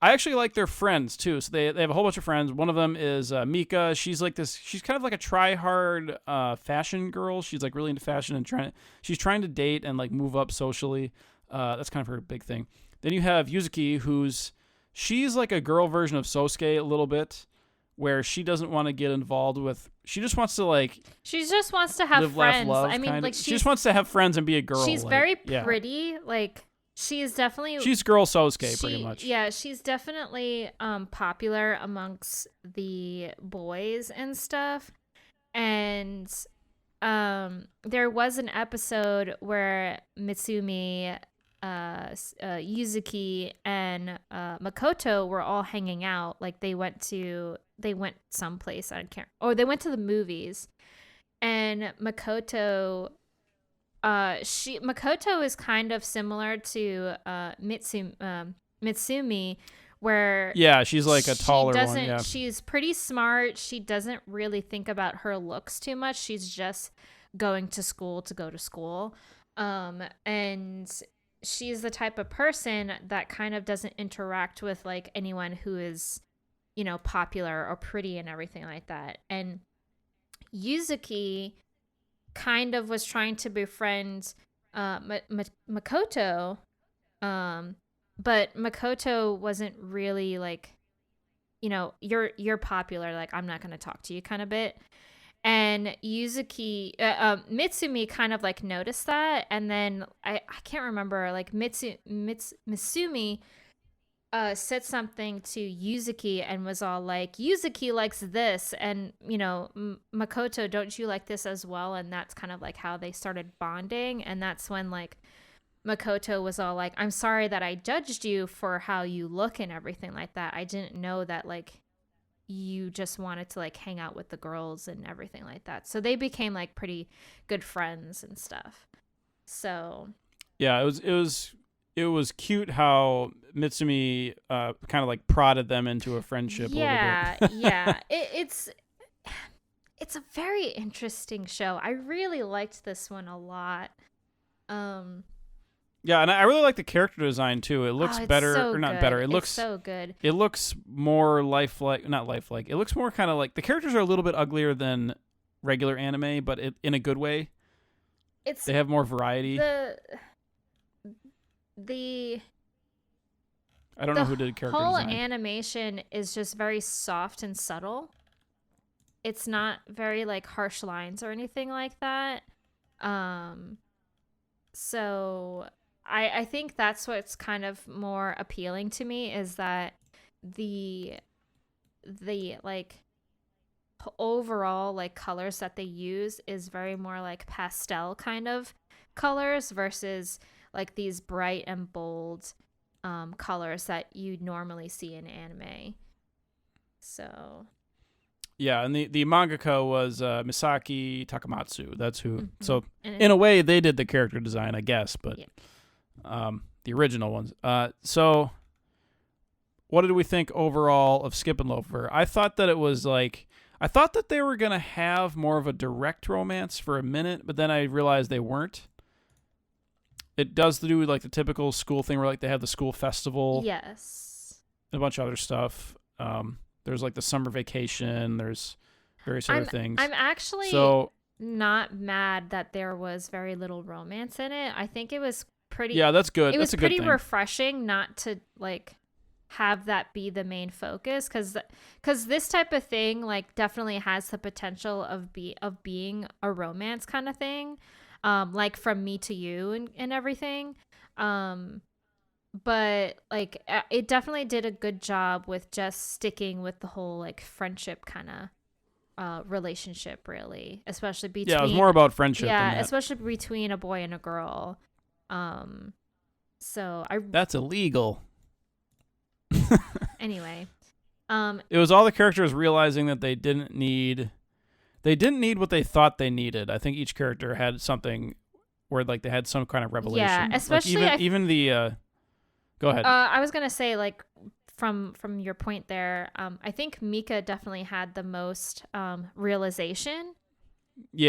I actually like their friends too. So they have a whole bunch of friends. One of them is Mika. She's like this. She's kind of like a try-hard fashion girl. She's like really into fashion and she's trying to date and like move up socially. That's kind of her big thing. Then you have Yuzuki, she's like a girl version of Sosuke a little bit, where she doesn't want to get involved with. She just wants to like. She just wants to have live, friends. Laugh, love, I mean, like she just wants to have friends and be a girl. She's like, very yeah. pretty. Like she's definitely. She's girl Sosuke pretty much. Yeah, she's definitely popular amongst the boys and stuff. And there was an episode where Mitsumi, Yuzuki, and Makoto were all hanging out. Like they went someplace. They went to the movies, and Makoto is kind of similar to Mitsumi, where she's like a taller one. Yeah, she's pretty smart. She doesn't really think about her looks too much. She's just going to school to go to school, and she's the type of person that kind of doesn't interact with like anyone who is, popular or pretty and everything like that. And Yuzuki kind of was trying to befriend Makoto, but Makoto wasn't really like, you're popular, like I'm not going to talk to you kind of bit. And Mitsumi kind of like noticed that, and then I can't remember, like Mitsumi said something to Yuzuki and was all like, Yuzuki likes this, and Makoto, don't you like this as well? And that's kind of like how they started bonding. And that's when like Makoto was all like, I'm sorry that I judged you for how you look and everything like that. I didn't know that like you just wanted to like hang out with the girls and everything like that. So they became like pretty good friends and stuff. So yeah, it was cute how Mitsumi kind of like prodded them into a friendship a little bit. Yeah. It's a very interesting show. I really liked this one a lot. Yeah, and I really like the character design too. It looks better, so or not good. better. It it's looks so good. It looks more not lifelike. It looks more kind of like the characters are a little bit uglier than regular anime, but in a good way. They have more variety. I don't know who did character design. The whole design. Animation is just very soft and subtle. It's not very like harsh lines or anything like that. So I think that's what's kind of more appealing to me, is that the like overall like colors that they use is very more like pastel kind of colors versus like these bright and bold colors that you normally see in anime. So yeah, and the mangaka was Misaki Takamatsu. That's who. Mm-hmm. So in a way, they did the character design, I guess, but the original ones. So what did we think overall of Skip and Loafer? I thought that they were gonna have more of a direct romance for a minute, but then I realized they weren't. it does do like the typical school thing where like they have the school festival. Yes. And a bunch of other stuff. There's like the summer vacation. There's various other things. I'm actually not mad that there was very little romance in it. I think it was pretty. Yeah, that's good. It was that's a good pretty thing. refreshing not to like have that be the main focus, because this type of thing like definitely has the potential of being a romance kind of thing, like From Me to You and everything, but like it definitely did a good job with just sticking with the whole like friendship kind of relationship, really, especially between it was more about friendship than that. especially between a boy and a girl. That's illegal. Anyway, it was all the characters realizing that they didn't need what they thought they needed. I think each character had something where like they had some kind of revelation. Yeah, especially like even the go ahead. I was gonna say, like, from your point there, I think Mika definitely had the most realization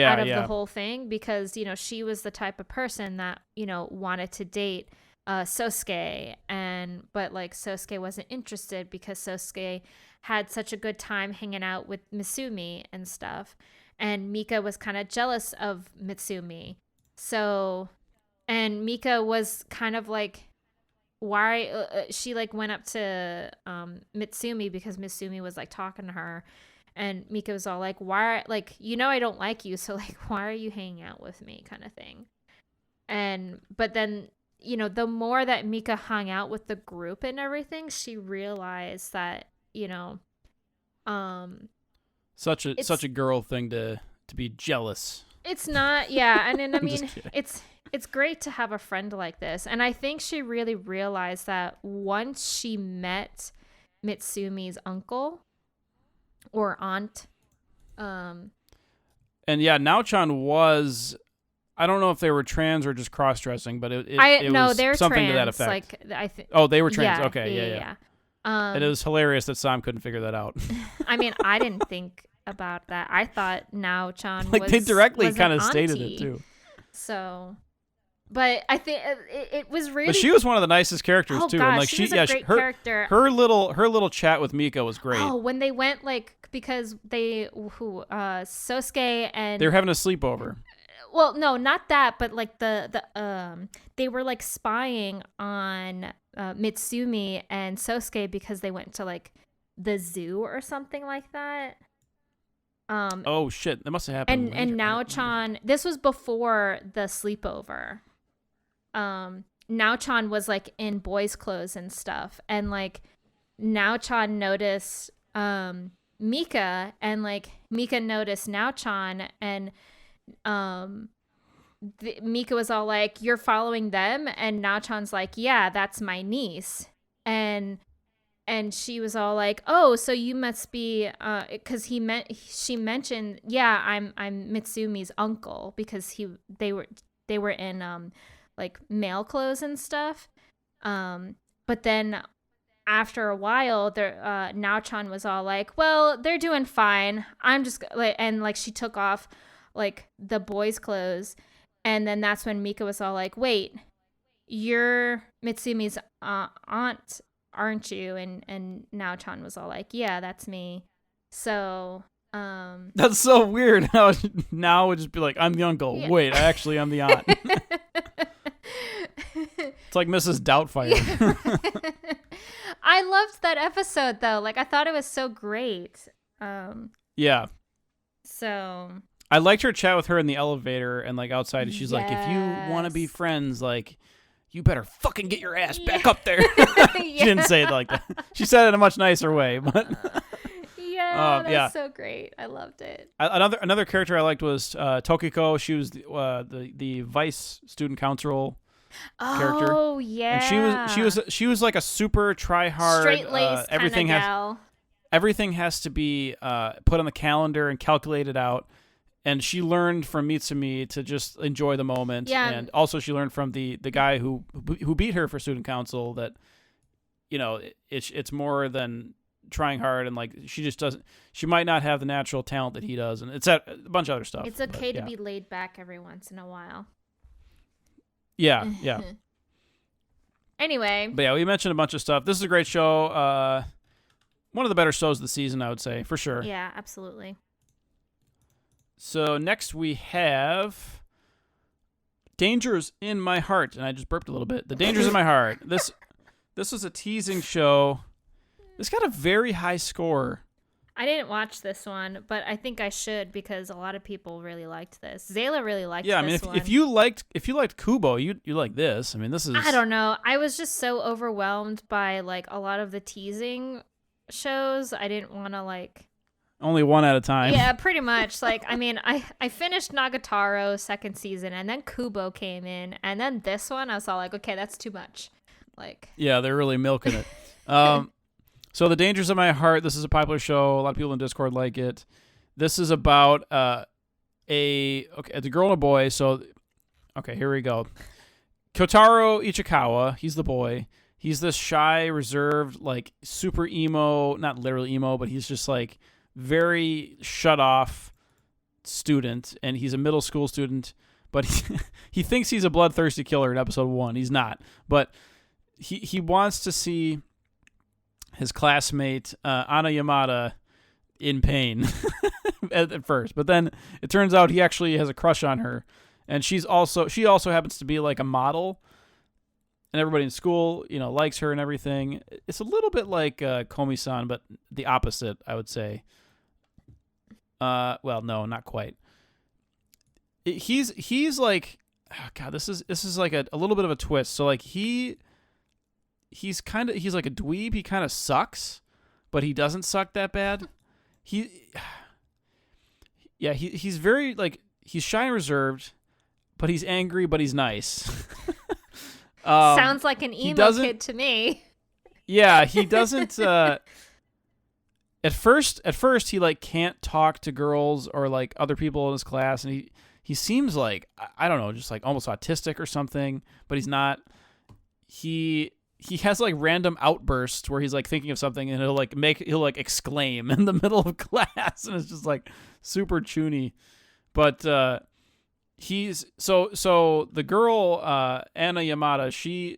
out of the whole thing, because she was the type of person that wanted to date Sosuke, but like Sosuke wasn't interested because Sosuke had such a good time hanging out with Mitsumi and stuff, and Mika was kind of jealous of Mitsumi. And Mika was kind of like, why she like went up to Mitsumi because Mitsumi was like talking to her, and Mika was all like, why, like, I don't like you, so like why are you hanging out with me, kind of thing. But then the more that Mika hung out with the group and everything, she realized that such a girl thing to be jealous. It's not, yeah, and I mean it's great to have a friend like this, and I think she really realized that once she met Mitsumi's uncle or aunt. And yeah, Naochan was, I don't know if they were trans or just cross-dressing, but it was they're something trans, to that effect. like I think. Oh, they were trans. Yeah, Okay, yeah. And it was hilarious that Sam couldn't figure that out. I mean, I didn't think about that. I thought Naochan like was, they directly kind of stated it too. So, but I think it was really. But she was one of the nicest characters too. Gosh, and like she was a great character. Her little chat with Mika was great. Oh, when they went because Sosuke and they were having a sleepover. Well, no, not that, but like they were like spying on Mitsumi and Sosuke because they went to like the zoo or something like that. Oh shit, that must have happened. And Naochan, this was before the sleepover. Naochan was like in boys' clothes and stuff, and like Naochan noticed Mika, and like Mika noticed Naochan, and Mika was all like, "You're following them," and Naochan's like, "Yeah, that's my niece," and she was all like, "Oh, so you must be," because she mentioned, "Yeah, I'm Mitsumi's uncle," because they were in like male clothes and stuff, but then after a while, Naochan was all like, "Well, they're doing fine. I'm just like," and like she took off like the boys' clothes, and then that's when Mika was all like, "Wait, you're Mitsumi's aunt, aren't you?" And Naochan was all like, "Yeah, that's me." So that's so weird how now it would just be like, "I'm the uncle." Yeah. Wait, I actually am the aunt. It's like Mrs. Doubtfire. Yeah. I loved that episode though. Like I thought it was so great. Yeah. So I liked her chat with her in the elevator and like outside. She's like, "If you want to be friends, like, you better fucking get your ass back up there." She didn't say it like that. She said it in a much nicer way, but that's so great. I loved it. Another character I liked was Tokiko. She was the vice student council character. Oh yeah. And she was like a super try hard, straight-laced everything kind of gal. Everything has to be put on the calendar and calculated out. And she learned from Mitsumi to just enjoy the moment. Yeah. And also she learned from the guy who beat her for student council that, it's more than trying hard, and like she might not have the natural talent that he does, and it's a bunch of other stuff. It's okay to be laid back every once in a while. Yeah. Anyway. But yeah, we mentioned a bunch of stuff. This is a great show. One of the better shows of the season, I would say, for sure. Yeah, absolutely. So next we have Dangers in My Heart. And I just burped a little bit. The Dangers in My Heart. This was a teasing show. This got a very high score. I didn't watch this one, but I think I should because a lot of people really liked this. Zayla really liked this one. Yeah, I mean, if you liked Kubo, you like this. I mean, this is... I don't know. I was just so overwhelmed by, like, a lot of the teasing shows. I didn't want to, like... Only one at a time. Yeah, pretty much. Like, I mean, I finished Nagatoro second season, and then Kubo came in, and then this one, I was all like, okay, that's too much. Like... Yeah, they're really milking it. So The Dangers of My Heart, this is a popular show. A lot of people in Discord like it. This is about it's a girl and a boy. So, okay, here we go. Kotaro Ichikawa, he's the boy. He's this shy, reserved, like super emo, not literally emo, but he's just like very shut off student. And he's a middle school student, but he thinks he's a bloodthirsty killer in episode 1. He's not, but he wants to see his classmate, Ana Yamada, in pain at first. But then it turns out he actually has a crush on her. And she also happens to be like a model. And everybody in school, likes her and everything. It's a little bit like Komi-san, but the opposite, I would say. Well, no, not quite. He's like, oh God, this is like a little bit of a twist. So like he's like a dweeb. He kind of sucks, but he doesn't suck that bad. He's very like, he's shy and reserved, but he's angry, but he's nice. Sounds like an emo kid to me. Yeah, he doesn't. At first, he like can't talk to girls or like other people in his class, and he seems like, I don't know, just like almost autistic or something, but he's not. He has like random outbursts where he's like thinking of something and he'll exclaim in the middle of class, and it's just like super choony. But he's so the girl Ana Yamada,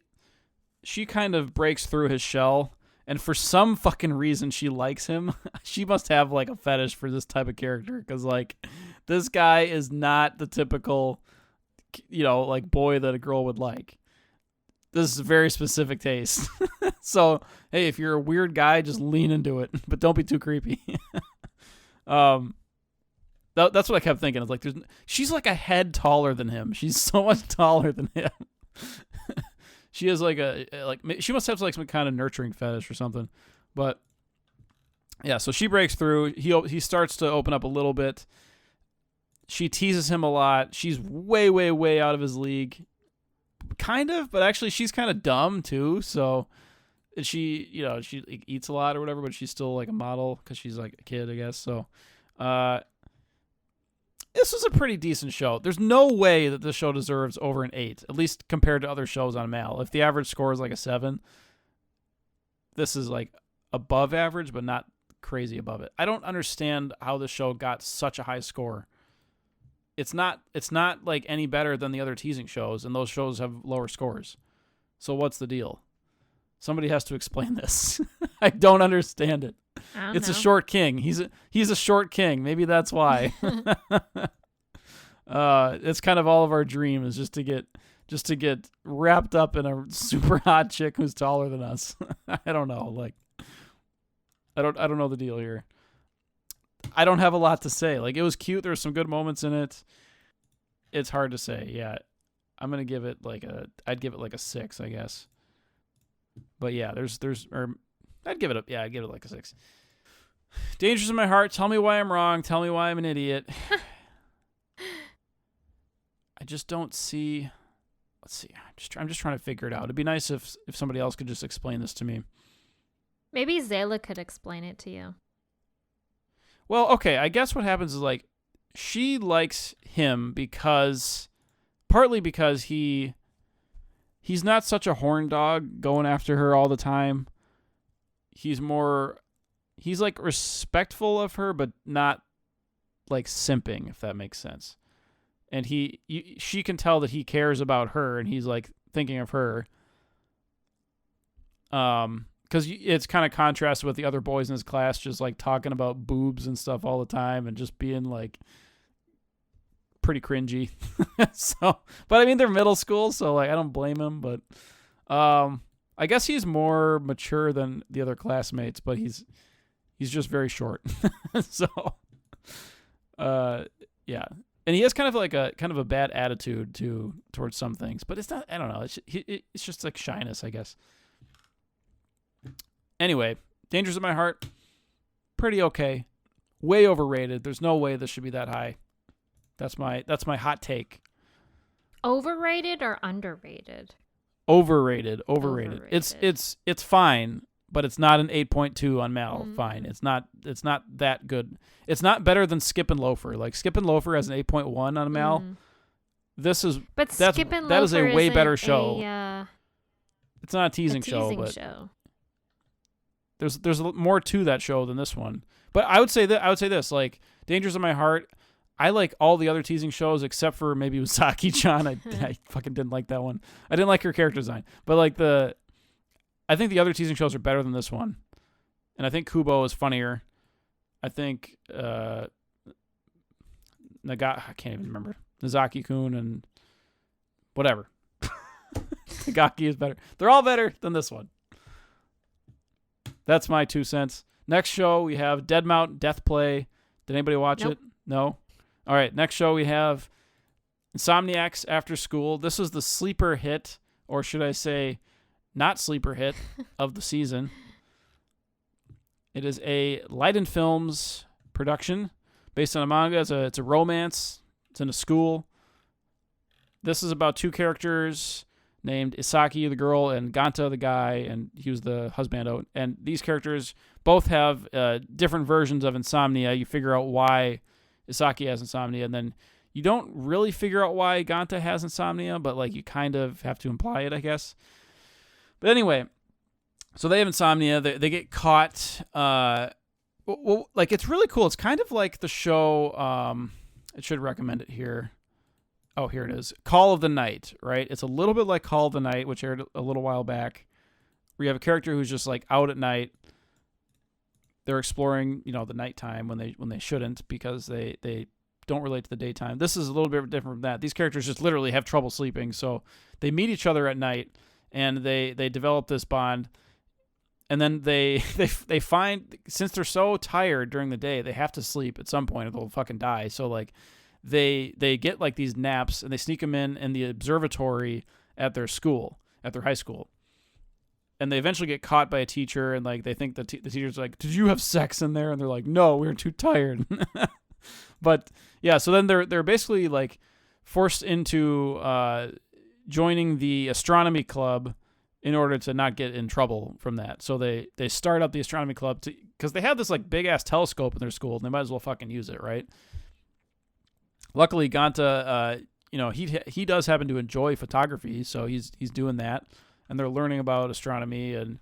she kind of breaks through his shell, and for some fucking reason she likes him. She must have like a fetish for this type of character, because like this guy is not the typical like boy that a girl would like. This is a very specific taste. So, hey, if you're a weird guy, just lean into it, but don't be too creepy. That's what I kept thinking. It's like she's like a head taller than him. She's so much taller than him. She has like she must have like some kind of nurturing fetish or something. But yeah, so she breaks through. He starts to open up a little bit. She teases him a lot. She's way, way, way out of his league. Kind of, but actually she's kind of dumb too. So she eats a lot or whatever, but she's still like a model because she's like a kid, I guess. So this was a pretty decent show. There's no way that this show deserves over an 8, at least compared to other shows on Mal. If the average score is like a 7, this is like above average, but not crazy above it. I don't understand how this show got such a high score. It's not like any better than the other teasing shows, and those shows have lower scores. So what's the deal? Somebody has to explain this. I don't understand it. It's a short king. He's a short king. Maybe that's why. It's kind of all of our dream is just to get wrapped up in a super hot chick who's taller than us. I don't know. Like, I don't know the deal here. I don't have a lot to say. Like, it was cute. There were some good moments in it. It's hard to say. Yeah. I'm going to give it I'd give it like a 6, I guess. But yeah, I'd give it like a 6. Dangers in My Heart. Tell me why I'm wrong. Tell me why I'm an idiot. I just don't see. Let's see. I'm just trying to figure it out. It'd be nice if somebody else could just explain this to me. Maybe Zayla could explain it to you. Well, okay, I guess what happens is, like, she likes him partly because he's not such a horn dog going after her all the time. He's like respectful of her, but not like simping, if that makes sense. and she can tell that he cares about her, and he's like thinking of her. Because it's kind of contrasted with the other boys in his class, just like talking about boobs and stuff all the time, and just being like pretty cringy. So, but I mean, they're middle school, so like I don't blame him. But I guess he's more mature than the other classmates, but he's just very short. So, yeah, and he has kind of a bad attitude towards some things, but it's not. I don't know. It's just like shyness, I guess. Anyway, Dangers in My Heart, pretty okay. Way overrated. There's no way this should be that high. That's my hot take. Overrated or underrated? Overrated. It's fine, but it's not an 8.2 on Mal. Fine. It's not that good. It's not better than Skip and Loafer. Like Skip and Loafer has an 8.1 on Mal. That is a way better show. It's not a teasing show, but there's more to that show than this one. But I would say this, like Dangers in My Heart, I like all the other teasing shows except for maybe Usagi-chan. I fucking didn't like that one. I didn't like her character design. But like I think the other teasing shows are better than this one. And I think Kubo is funnier. I think I can't even remember. Nozaki-kun and whatever. Nagaki is better. They're all better than this one. That's my 2 cents. Next show, we have Dead Mountain Death Play. Did anybody watch it? No? All right, next show we have Insomniacs After School. This is the sleeper hit, or should I say not sleeper hit, of the season. It is a Leiden Films production based on a manga. It's a romance. It's in a school. This is about two characters named Isaki, the girl, and Ganta, the guy, and he was the husbando. And these characters both have different versions of insomnia. You figure out why Isaki has insomnia, and then you don't really figure out why Ganta has insomnia, but like you kind of have to imply it, I guess. But anyway, so they have insomnia. They get caught. Well, like it's really cool. It's kind of like the show. I should recommend it here. Oh, here it is. Call of the Night, right? It's a little bit like Call of the Night, which aired a little while back, where you have a character who's just like out at night. They're exploring, the nighttime when they shouldn't, because they don't relate to the daytime. This is a little bit different from that. These characters just literally have trouble sleeping, so they meet each other at night, and they develop this bond. And then they find, since they're so tired during the day, they have to sleep at some point or they'll fucking die. So like they get like these naps, and they sneak them in the observatory at their school, at their high school. And they eventually get caught by a teacher, and like they think the teacher's like, "Did you have sex in there?" And they're like, "No, we were too tired." But yeah, so then they're basically like forced into joining the astronomy club in order to not get in trouble from that. So they start up the astronomy club because they have this like big ass telescope in their school, and they might as well fucking use it, right? Luckily, Ganta, he does happen to enjoy photography, so he's doing that, and they're learning about astronomy, and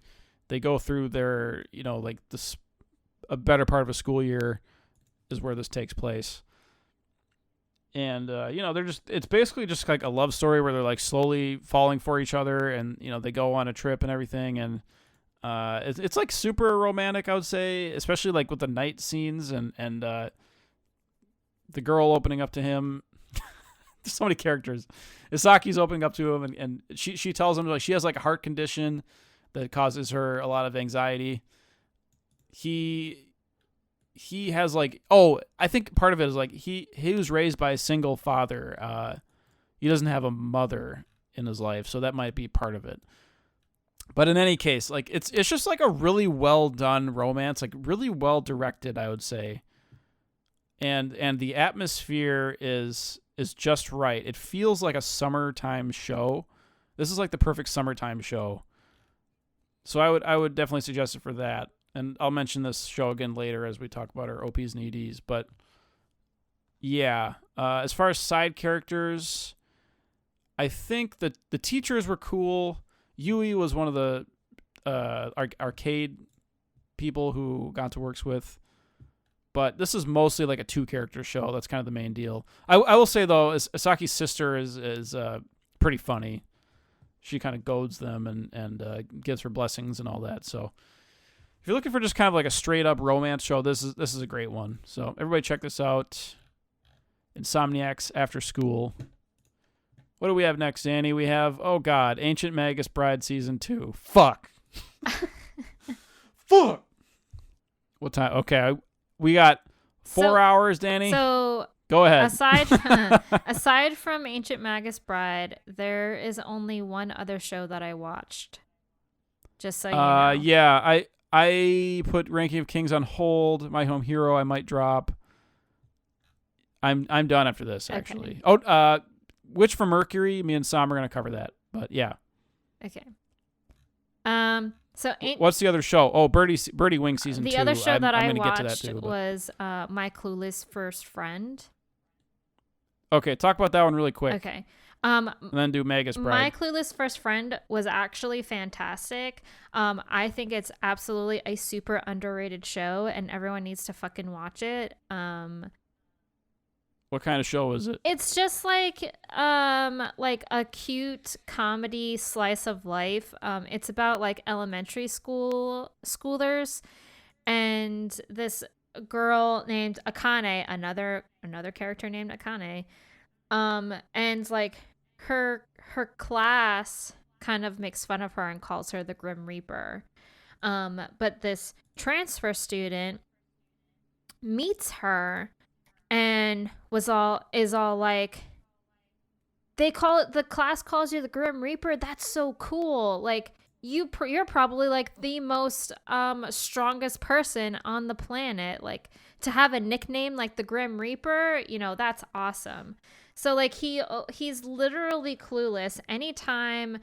they go through their like this a better part of a school year is where this takes place. And, it's basically just like a love story where they're like slowly falling for each other, and, they go on a trip and everything. And, it's like super romantic, I would say, especially like with the night scenes and the girl opening up to him. There's so many characters. Isaki's opening up to him, and she tells him like she has like a heart condition that causes her a lot of anxiety. He has like, I think part of it is like he was raised by a single father. He doesn't have a mother in his life, so that might be part of it. But in any case, like it's just like a really well done romance, like really well directed, I would say. And the atmosphere is just right. It feels like a summertime show. This is like the perfect summertime show. So I would definitely suggest it for that. And I'll mention this show again later as we talk about our OPs and EDs. But yeah, as far as side characters, I think that the teachers were cool. Yui was one of the arcade people who Ganta works with. But this is mostly like a 2-character show. That's kind of the main deal. I will say though, Asaki's sister is pretty funny. She kind of goads them and gives her blessings and all that. So if you're looking for just kind of like a straight up romance show, this is a great one. So everybody check this out. Insomniacs After School. What do we have next, Danny? We have, oh God, Ancient Magus Bride Season 2. Fuck. Fuck. What time? Okay, we got 4 hours, Danny. So go ahead. Aside from Ancient Magus Bride, there is only one other show that I watched. Just so you know. Yeah, I put Ranking of Kings on hold. My Home Hero I might drop. I'm done after this, actually. Okay. Oh, Witch from Mercury. Me and Sam are gonna cover that. But yeah. Okay. So what's the other show? Oh, Birdie Wing Season 2. The other show that I watched watched get to that too, was My Clueless First Friend. Okay, talk about that one really quick. Okay. And then do Magus Bride. My Clueless First Friend was actually fantastic. I think it's absolutely a super underrated show, and everyone needs to fucking watch it. What kind of show is it? It's just like a cute comedy slice of life. It's about like elementary schoolers, and this girl named Akane, another character named Akane, and like her class kind of makes fun of her and calls her the Grim Reaper. But this transfer student meets her and is all like, the class calls you the Grim Reaper. That's so cool. Like you're probably like the most strongest person on the planet. Like to have a nickname like the Grim Reaper, that's awesome. So like he's literally clueless. Anytime,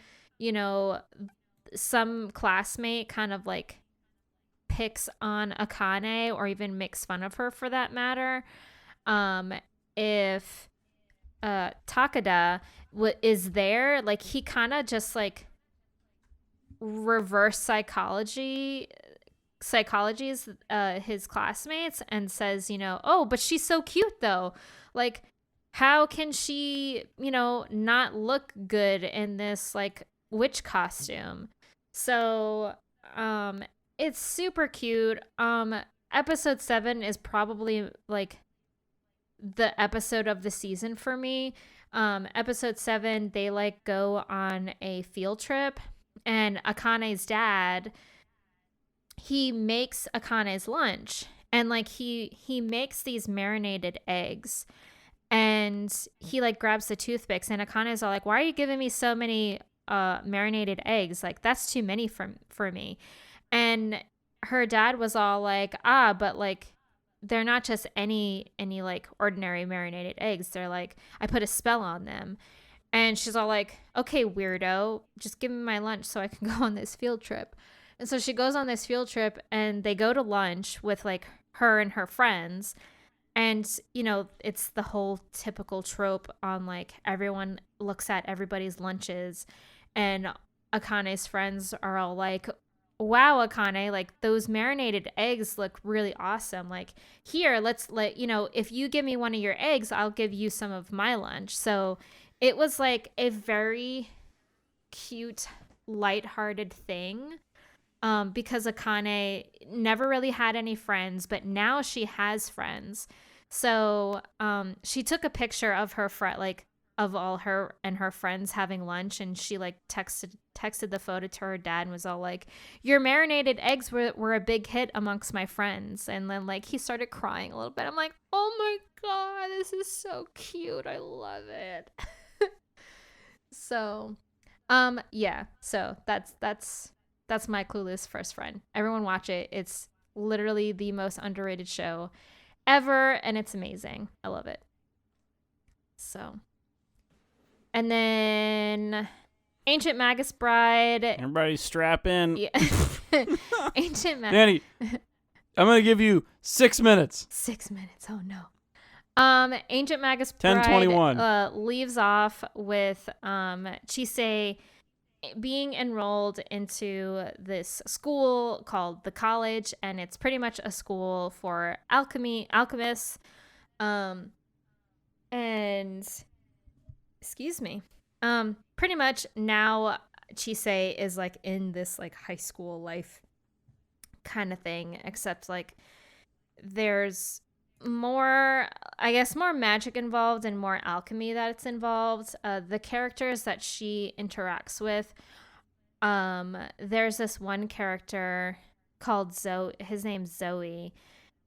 some classmate kind of like picks on Akane or even makes fun of her for that matter, if Takada is there, like he kind of just like reverse psychologies his classmates and says, oh, but she's so cute though. Like how can she, not look good in this like witch costume? So, it's super cute. Episode 7 is probably like the episode of the season for me. Episode 7, they like go on a field trip, and Akane's dad, he makes Akane's lunch, and like he makes these marinated eggs, and he like grabs the toothpicks, and Akane's all like, why are you giving me so many marinated eggs? Like that's too many for me. And her dad was all like, but like they're not just any like ordinary marinated eggs. They're like, I put a spell on them. And she's all like, okay, weirdo, just give me my lunch so I can go on this field trip. And so she goes on this field trip, and they go to lunch with like her and her friends. And, it's the whole typical trope on like everyone looks at everybody's lunches, and Akane's friends are all like, wow, Akane, like those marinated eggs look really awesome. Like here, if you give me one of your eggs, I'll give you some of my lunch. So it was like a very cute, lighthearted thing. Because Akane never really had any friends, but now she has friends. So she took a picture of her of all her and her friends having lunch, and she like texted the photo to her dad and was all like, your marinated eggs were a big hit amongst my friends. And then like he started crying a little bit. I'm like, oh my god, this is so cute, I love it. So yeah, so that's My Clueless First Friend. Everyone watch it. It's literally the most underrated show ever, and it's amazing. I love it. So, and then Ancient Magus Bride. Everybody strap in. Yeah. Ancient Magus. Danny, I'm going to give you 6 minutes. 6 minutes. Oh no. Ancient Magus Bride 10:21. leaves off with Chisei being enrolled into this school called the college, and it's pretty much a school for alchemists. And excuse me. Pretty much now Chisei is like in this like high school life kind of thing, except like there's more, I guess, more magic involved and more alchemy that's involved. The characters that she interacts with, there's this one character called Zoe. His name's Zoe,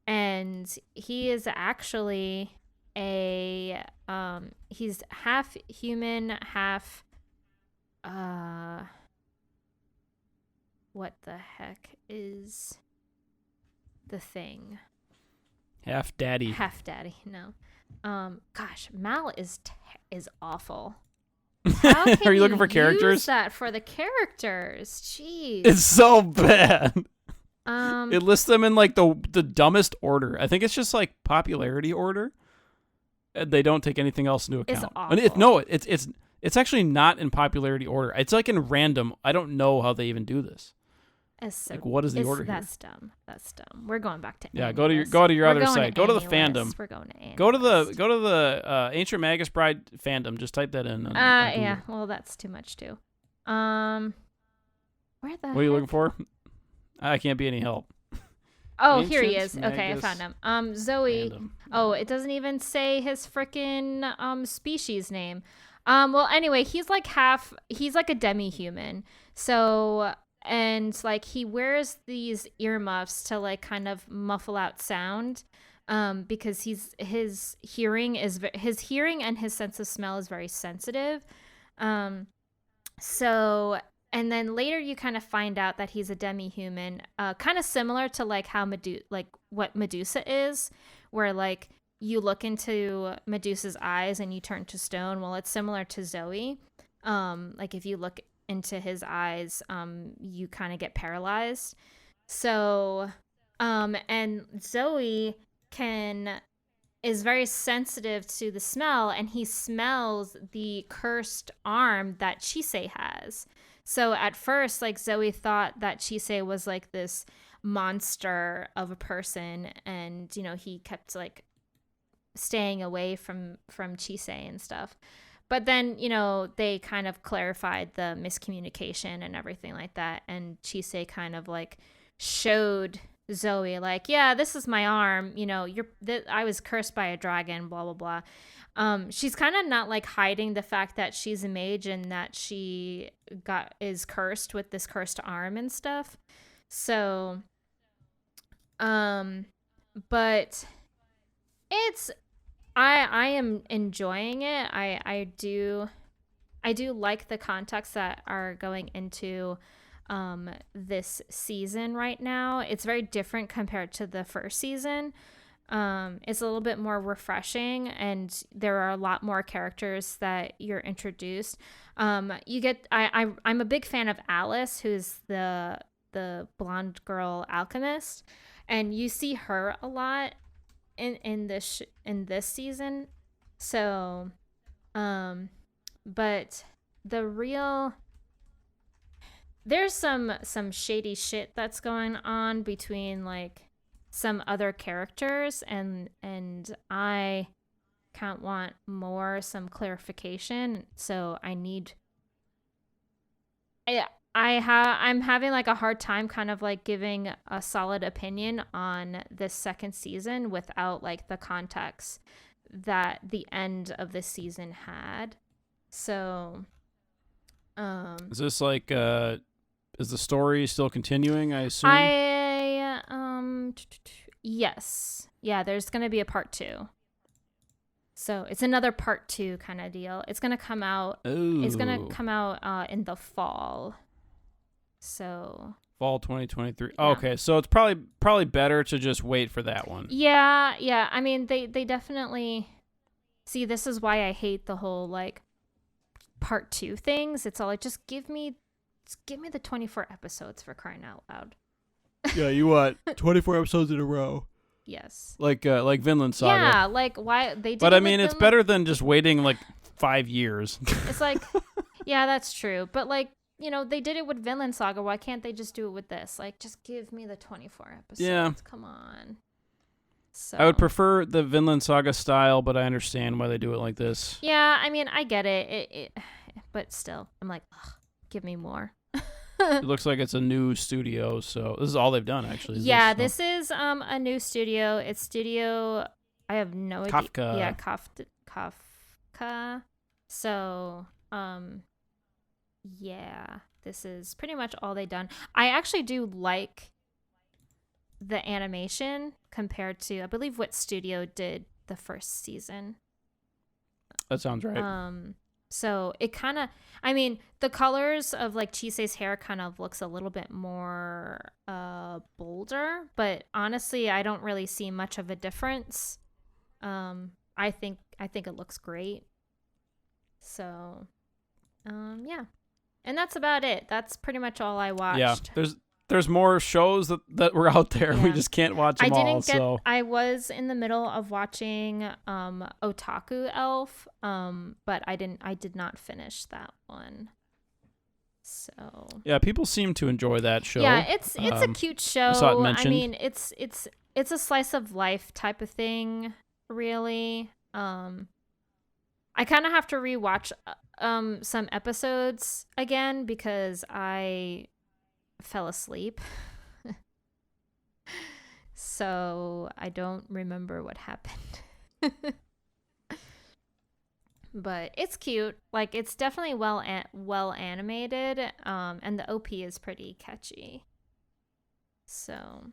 and he is actually he's half human, half what the heck is the thing? Half daddy. No. Gosh, Mal is awful. How can Are you looking for characters? Use that for the characters. Jeez. It's so bad. It lists them in like the dumbest order. I think it's just like popularity order. They don't take anything else into account. It's awful. It's actually not in popularity order. It's like in random. I don't know how they even do this. Like, what is the order here? That's dumb. We're going back to yeah. Animus. Go to your other going site. Go to the fandom. We're going to Animus. Go to the Ancient Magus Bride fandom. Just type that in. Yeah. Well, that's too much too. Where the? What are you looking for? I can't be any help. Oh, here he is. Magus Okay, I found him. Zoe. fandom. Oh, it doesn't even say his freaking species name. Well, anyway, he's like a demi-human. So, and like he wears these earmuffs to like kind of muffle out sound, because his hearing and his sense of smell is very sensitive. So, and then later you kind of find out that he's a demi-human, kind of similar to like how what Medusa is, where like you look into Medusa's eyes and you turn to stone. Well, it's similar to Zoe. Like if you look into his eyes, you kind of get paralyzed. So, and Zoe is very sensitive to the smell, and he smells the cursed arm that Chisei has. So at first, like Zoe thought that Chisei was like this monster of a person, and he kept like staying away from Chisei and stuff. But then, they kind of clarified the miscommunication and everything like that, and Chisei kind of like showed Zoe like, yeah, this is my arm, I was cursed by a dragon, blah blah blah. She's kind of not like hiding the fact that she's a mage and that she is cursed with this cursed arm and stuff. So, but I am enjoying it. I do like the context that are going into this season right now. It's very different compared to the first season. It's a little bit more refreshing, and there are a lot more characters that you're introduced. I'm a big fan of Alice, who's the blonde girl alchemist, and you see her a lot in this season. So, but there's some shady shit that's going on between like some other characters, and I kind of want some clarification. So I'm having like a hard time kind of like giving a solid opinion on this second season without like the context that the end of the season had. So, is this like is the story still continuing, I assume? Yes. Yeah, there's going to be a part 2. So it's another part 2 kind of deal. It's going to come out. Ooh. It's going to come out in the fall. So fall 2023. Yeah. Okay, so it's probably better to just wait for that one. Yeah. I mean, they definitely see. This is why I hate the whole like part 2 things. It's all like, just give me the 24 episodes, for crying out loud. Yeah, you want 24 episodes in a row. Yes. Like Vinland Saga. Yeah, like why they did. But I mean, it's better than just waiting like 5 years. It's like, yeah, that's true. But like they did it with Vinland Saga. Why can't they just do it with this? Like, just give me the 24 episodes. Yeah. Come on. So I would prefer the Vinland Saga style, but I understand why they do it like this. Yeah, I mean, I get it. But still, I'm like, ugh, give me more. It looks like it's a new studio, so this is all they've done, actually. This is a new studio. It's Studio. I have no idea. Kafka. Yeah, Kafka. So, yeah, this is pretty much all they've done. I actually do like the animation compared to, I believe, what studio did the first season. That sounds right. So it kind of, I mean, the colors of like Chise's hair kind of looks a little bit more bolder, but honestly, I don't really see much of a difference. I think it looks great. So, yeah. And that's about it. That's pretty much all I watched. Yeah, there's more shows that were out there. Yeah. We just can't watch them all. I was in the middle of watching Otaku Elf, but I did not finish that one. So yeah, people seem to enjoy that show. Yeah, it's a cute show. I saw it mentioned. I mean, it's a slice of life type of thing, really. I kind of have to rewatch some episodes again because I fell asleep. So I don't remember what happened. But it's cute. Like, it's definitely well animated, and the OP is pretty catchy. So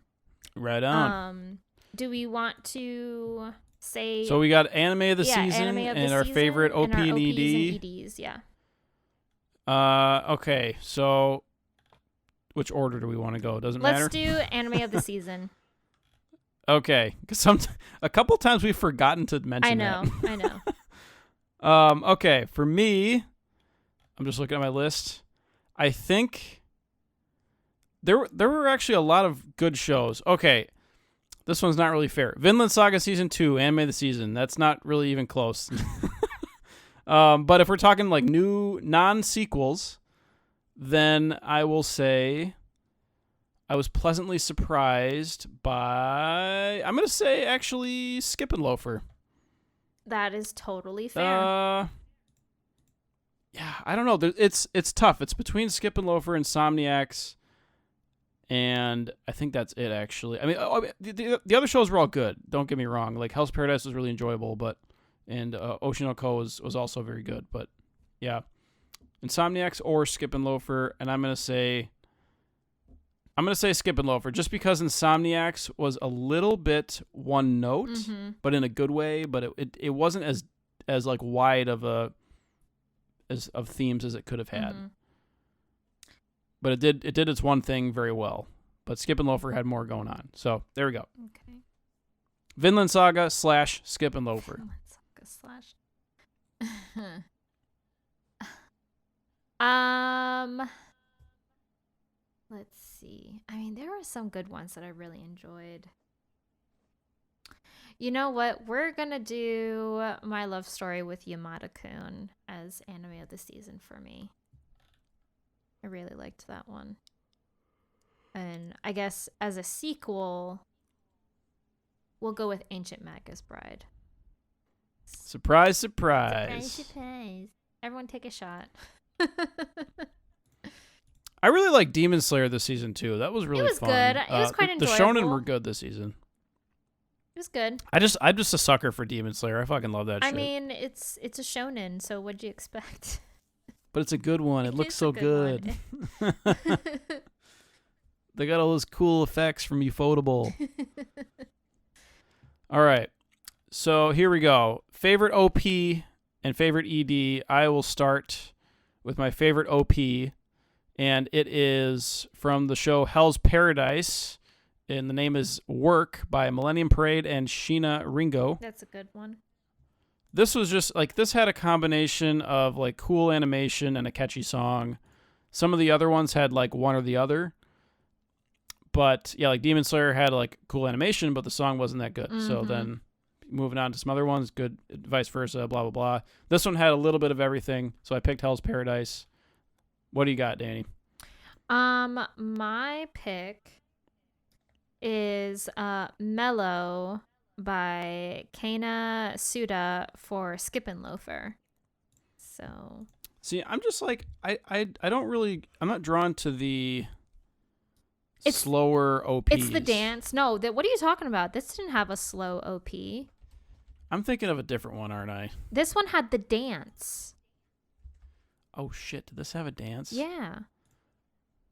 right on. Do we want to say, so we got anime of the season anime of the and our season favorite OP our and OPs ED. and EDs, yeah. Okay, so which order do we want to go? Doesn't matter. Let's do anime of the season. Okay, because a couple times we've forgotten to mention that. I know. Okay, for me, I'm just looking at my list. I think there were actually a lot of good shows. Okay, this one's not really fair. Vinland Saga Season 2, Anime of the Season. That's not really even close. But if we're talking like new non-sequels, then I will say I was pleasantly surprised by, I'm going to say, actually, Skip and Loafer. That is totally fair. Yeah, I don't know. It's tough. It's between Skip and Loafer, Insomniacs, and I think that's it, actually. I mean, the other shows were all good. Don't get me wrong. Like, Hell's Paradise was really enjoyable, and Oshinoko was also very good. But, yeah. Insomniacs or Skip and Loafer, and I'm going to say Skip and Loafer, just because Insomniacs was a little bit one note, but in a good way. But it wasn't as like wide of themes as it could have had. But it did its one thing very well. But Skip and Loafer had more going on. So there we go. Okay. Vinland Saga / Skip and Loafer. Vinland Saga / Let's see. I mean, there were some good ones that I really enjoyed. You know what? We're going to do My Love Story with Yamada-kun as anime of the season for me. I really liked that one. And I guess as a sequel, we'll go with Ancient Magus Bride. Surprise, surprise. Surprise. Everyone take a shot. I really like Demon Slayer this season too. That was really fun. It was good. It was quite enjoyable. The shonen were good this season. It was good. I'm just a sucker for Demon Slayer. I fucking love that shit. I mean, it's a shonen, so what'd you expect? But it's a good one. It looks so good. They got all those cool effects from Ufotable. All right. So here we go. Favorite OP and favorite ED. I will start with my favorite OP, and it is from the show Hell's Paradise, and the name is Work by Millennium Parade and Sheena Ringo. That's a good one. This was just like, this had a combination of like cool animation and a catchy song. Some of the other ones had like one or the other. But yeah, like Demon Slayer had like cool animation, but the song wasn't that good. So then moving on to some other ones, good, vice versa, blah, blah, blah. This one had a little bit of everything. So I picked Hell's Paradise. What do you got, Danny? My pick is Mellow by Kana Suda for Skippin' Loafer. So See, I'm just like I don't really, I'm not drawn to the slower OPs. It's the dance. No, what are you talking about? This didn't have a slow OP. I'm thinking of a different one, aren't I? This one had the dance. Oh shit, did this have a dance? Yeah.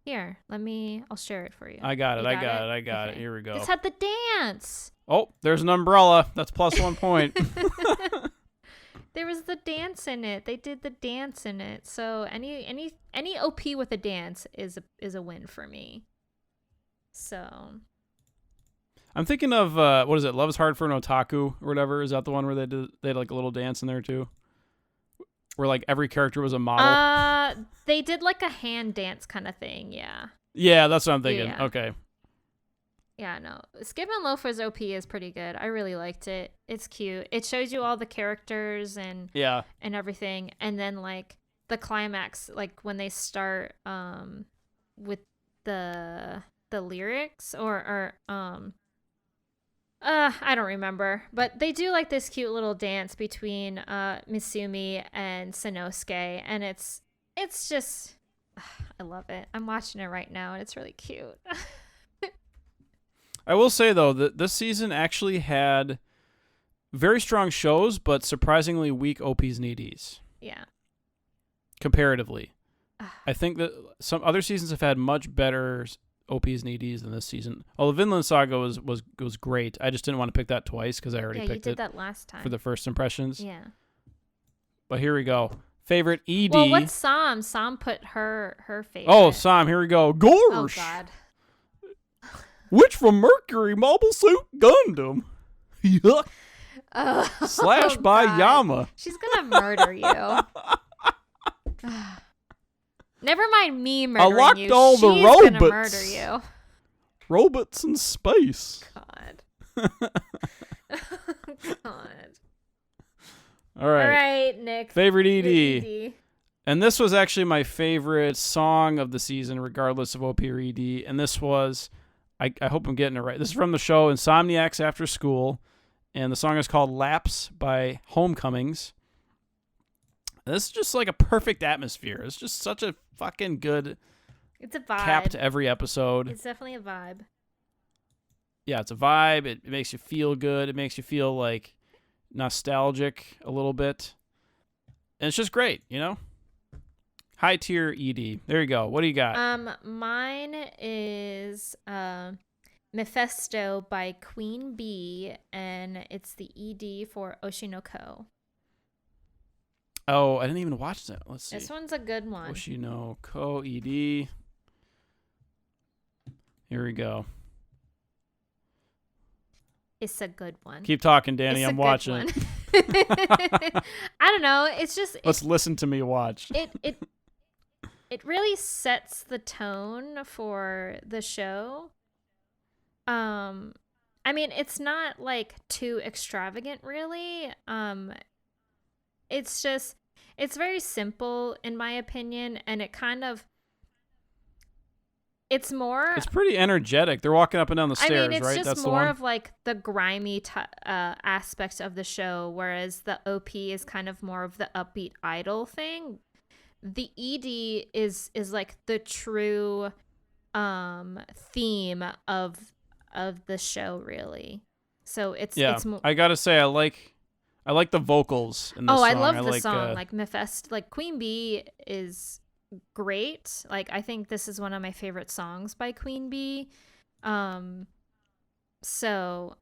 Here, I'll share it for you. I got it. You I got it. Okay. Here we go. This had the dance. Oh, there's an umbrella. That's plus 1 point. There was the dance in it. They did the dance in it. So any OP with a dance is a win for me. So I'm thinking of what is it? Love is Hard for an Otaku or whatever. Is that the one where they had like a little dance in there too? Where like every character was a model. They did like a hand dance kind of thing. Yeah. Yeah, that's what I'm thinking. Yeah. Okay. Yeah, no. Skippin' Loafer's OP is pretty good. I really liked it. It's cute. It shows you all the characters and everything, and then like the climax, like when they start with the lyrics or I don't remember, but they do like this cute little dance between Misumi and Sanosuke, and it's just I love it. I'm watching it right now and it's really cute. I will say though that this season actually had very strong shows, but surprisingly weak OPs and EDs. Yeah. Comparatively. I think that some other seasons have had much better OPs and EDs than this season. Although Vinland Saga was great. I just didn't want to pick that twice because I already picked it. Yeah, you did that last time. For the first impressions. Yeah. But here we go. Favorite ED. Well, what's Sam? Sam put her favorite. Oh, Sam, here we go. Gorsh! Oh, God. Which from Mercury Mobile Suit Gundam? Yuck. Slash by God. Yama. She's gonna murder you. Never mind me murdering you. I locked all the robots. She's gonna murder you. Robots in space. God. God. All right. All right, Nick. Favorite ED. And this was actually my favorite song of the season, regardless of OP or ED. And this was, I hope I'm getting it right. This is from the show Insomniacs After School. And the song is called Laps by Homecomings. And this is just like a perfect atmosphere. It's just such a fucking good It's a vibe. cap to every episode. It's definitely a vibe. Yeah, it's a vibe. It makes you feel good. It makes you feel like nostalgic a little bit. And it's just great, you know? High tier ED. There you go. What do you got? Mine is Mephisto by Queen Bee, and it's the ED for Oshinoko. Oh, I didn't even watch that. Let's see. This one's a good one. Oshinoko ED. Here we go. It's a good one. Keep talking, Danny. It's I'm watching it. I don't know. It's just Let's listen to me watch. It really sets the tone for the show. I mean, it's not like too extravagant, really. It's just it's very simple in my opinion, and it kind of it's pretty energetic. They're walking up and down the stairs, it's right? just That's more the one? of like the grimy aspect of the show, whereas the OP is kind of more of the upbeat idol thing. The ED is like the true theme of the show, really. So it's I gotta say, I like the vocals in this song. I love the song. Like Mephisto, like Queen Bee is great. Like I think this is one of my favorite songs by Queen Bee. So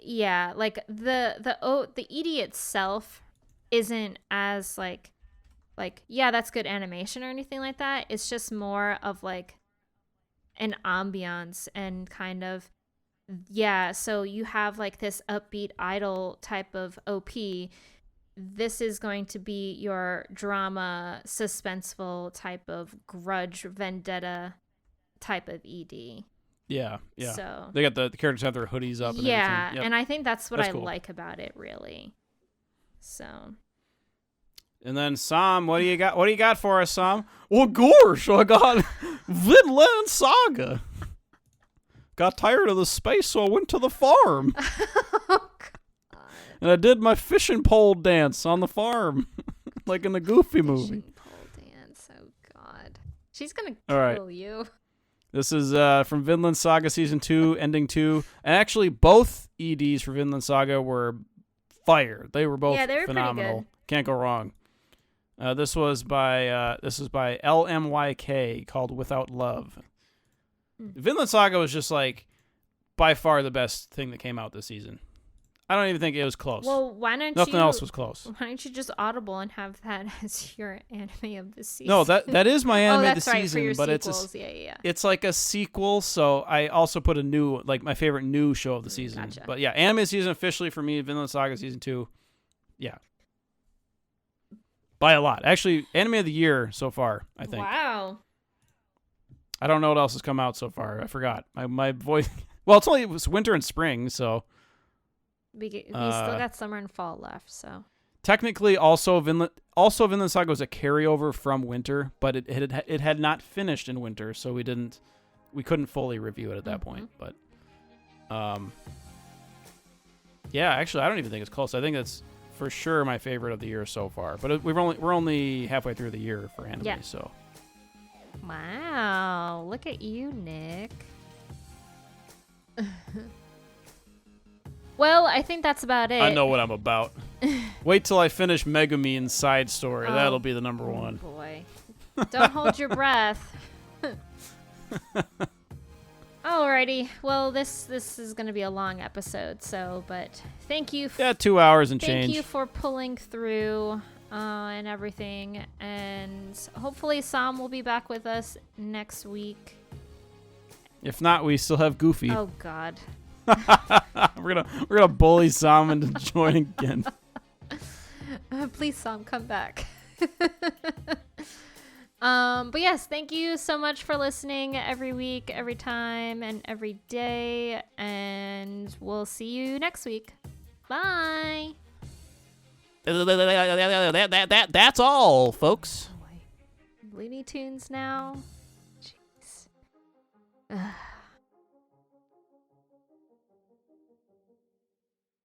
yeah, like the ED itself isn't as like yeah, that's good animation or anything like that. It's just more of like an ambiance and kind of so you have like this upbeat idol type of OP. This is going to be your drama, suspenseful type of grudge, vendetta type of ED. Yeah. So they got the characters have their hoodies up. And everything. Yep. And I think that's what I cool. like about it, really. So And then Sam, what do you got? What do you got for us, Sam? Well, gosh, I got Vinland Saga. Got tired of the space, so I went to the farm. Oh, God. And I did my fishing pole dance on the farm, like in the Goofy movie. Fishing pole dance. Oh, God. She's gonna All right. kill you. This is from Vinland Saga Season 2, Ending 2. And actually, both EDs for Vinland Saga were fire. They were both Yeah, they were pretty phenomenal. good. Can't go wrong. This is by LMYK, called Without Love. Vinland Saga was just like by far the best thing that came out this season. I don't even think it was close. Well, why don't Nothing else was close. Why don't you just Audible and have that as your anime of the season? No, that is my anime oh, of that's the right, season, for your but sequels. Yeah. it's like a sequel. So I also put a new, like my favorite new show of the season. Gotcha. But yeah, anime season officially for me, Vinland Saga Season 2. Yeah. By a lot. Actually, anime of the year so far, I think. Wow. I don't know what else has come out so far. I forgot. My voice. Well, it was winter and spring, so. We still got summer and fall left, so. Technically, also Vinland Saga was a carryover from winter, but it had not finished in winter, so we couldn't fully review it at that point. But, yeah, actually, I don't even think it's close. I think it's for sure my favorite of the year so far. But we're only halfway through the year for anime, so. Wow, look at you, Nick. Well, I think that's about it. I know what I'm about. Wait till I finish Megumin's side story. Oh, That'll be the number one. Boy. Don't hold your breath. Alrighty. Well, this is going to be a long episode, but thank you. Yeah, 2 hours and change. Thank you for pulling through and everything. And hopefully Sam will be back with us next week. If not, we still have Goofy. Oh, God. we're gonna bully Sam into joining again. Please, Sam, come back. But yes, thank you so much for listening every week, every time, and every day. And we'll see you next week. Bye. That's all, folks. Looney Tunes now. Jeez. Ugh.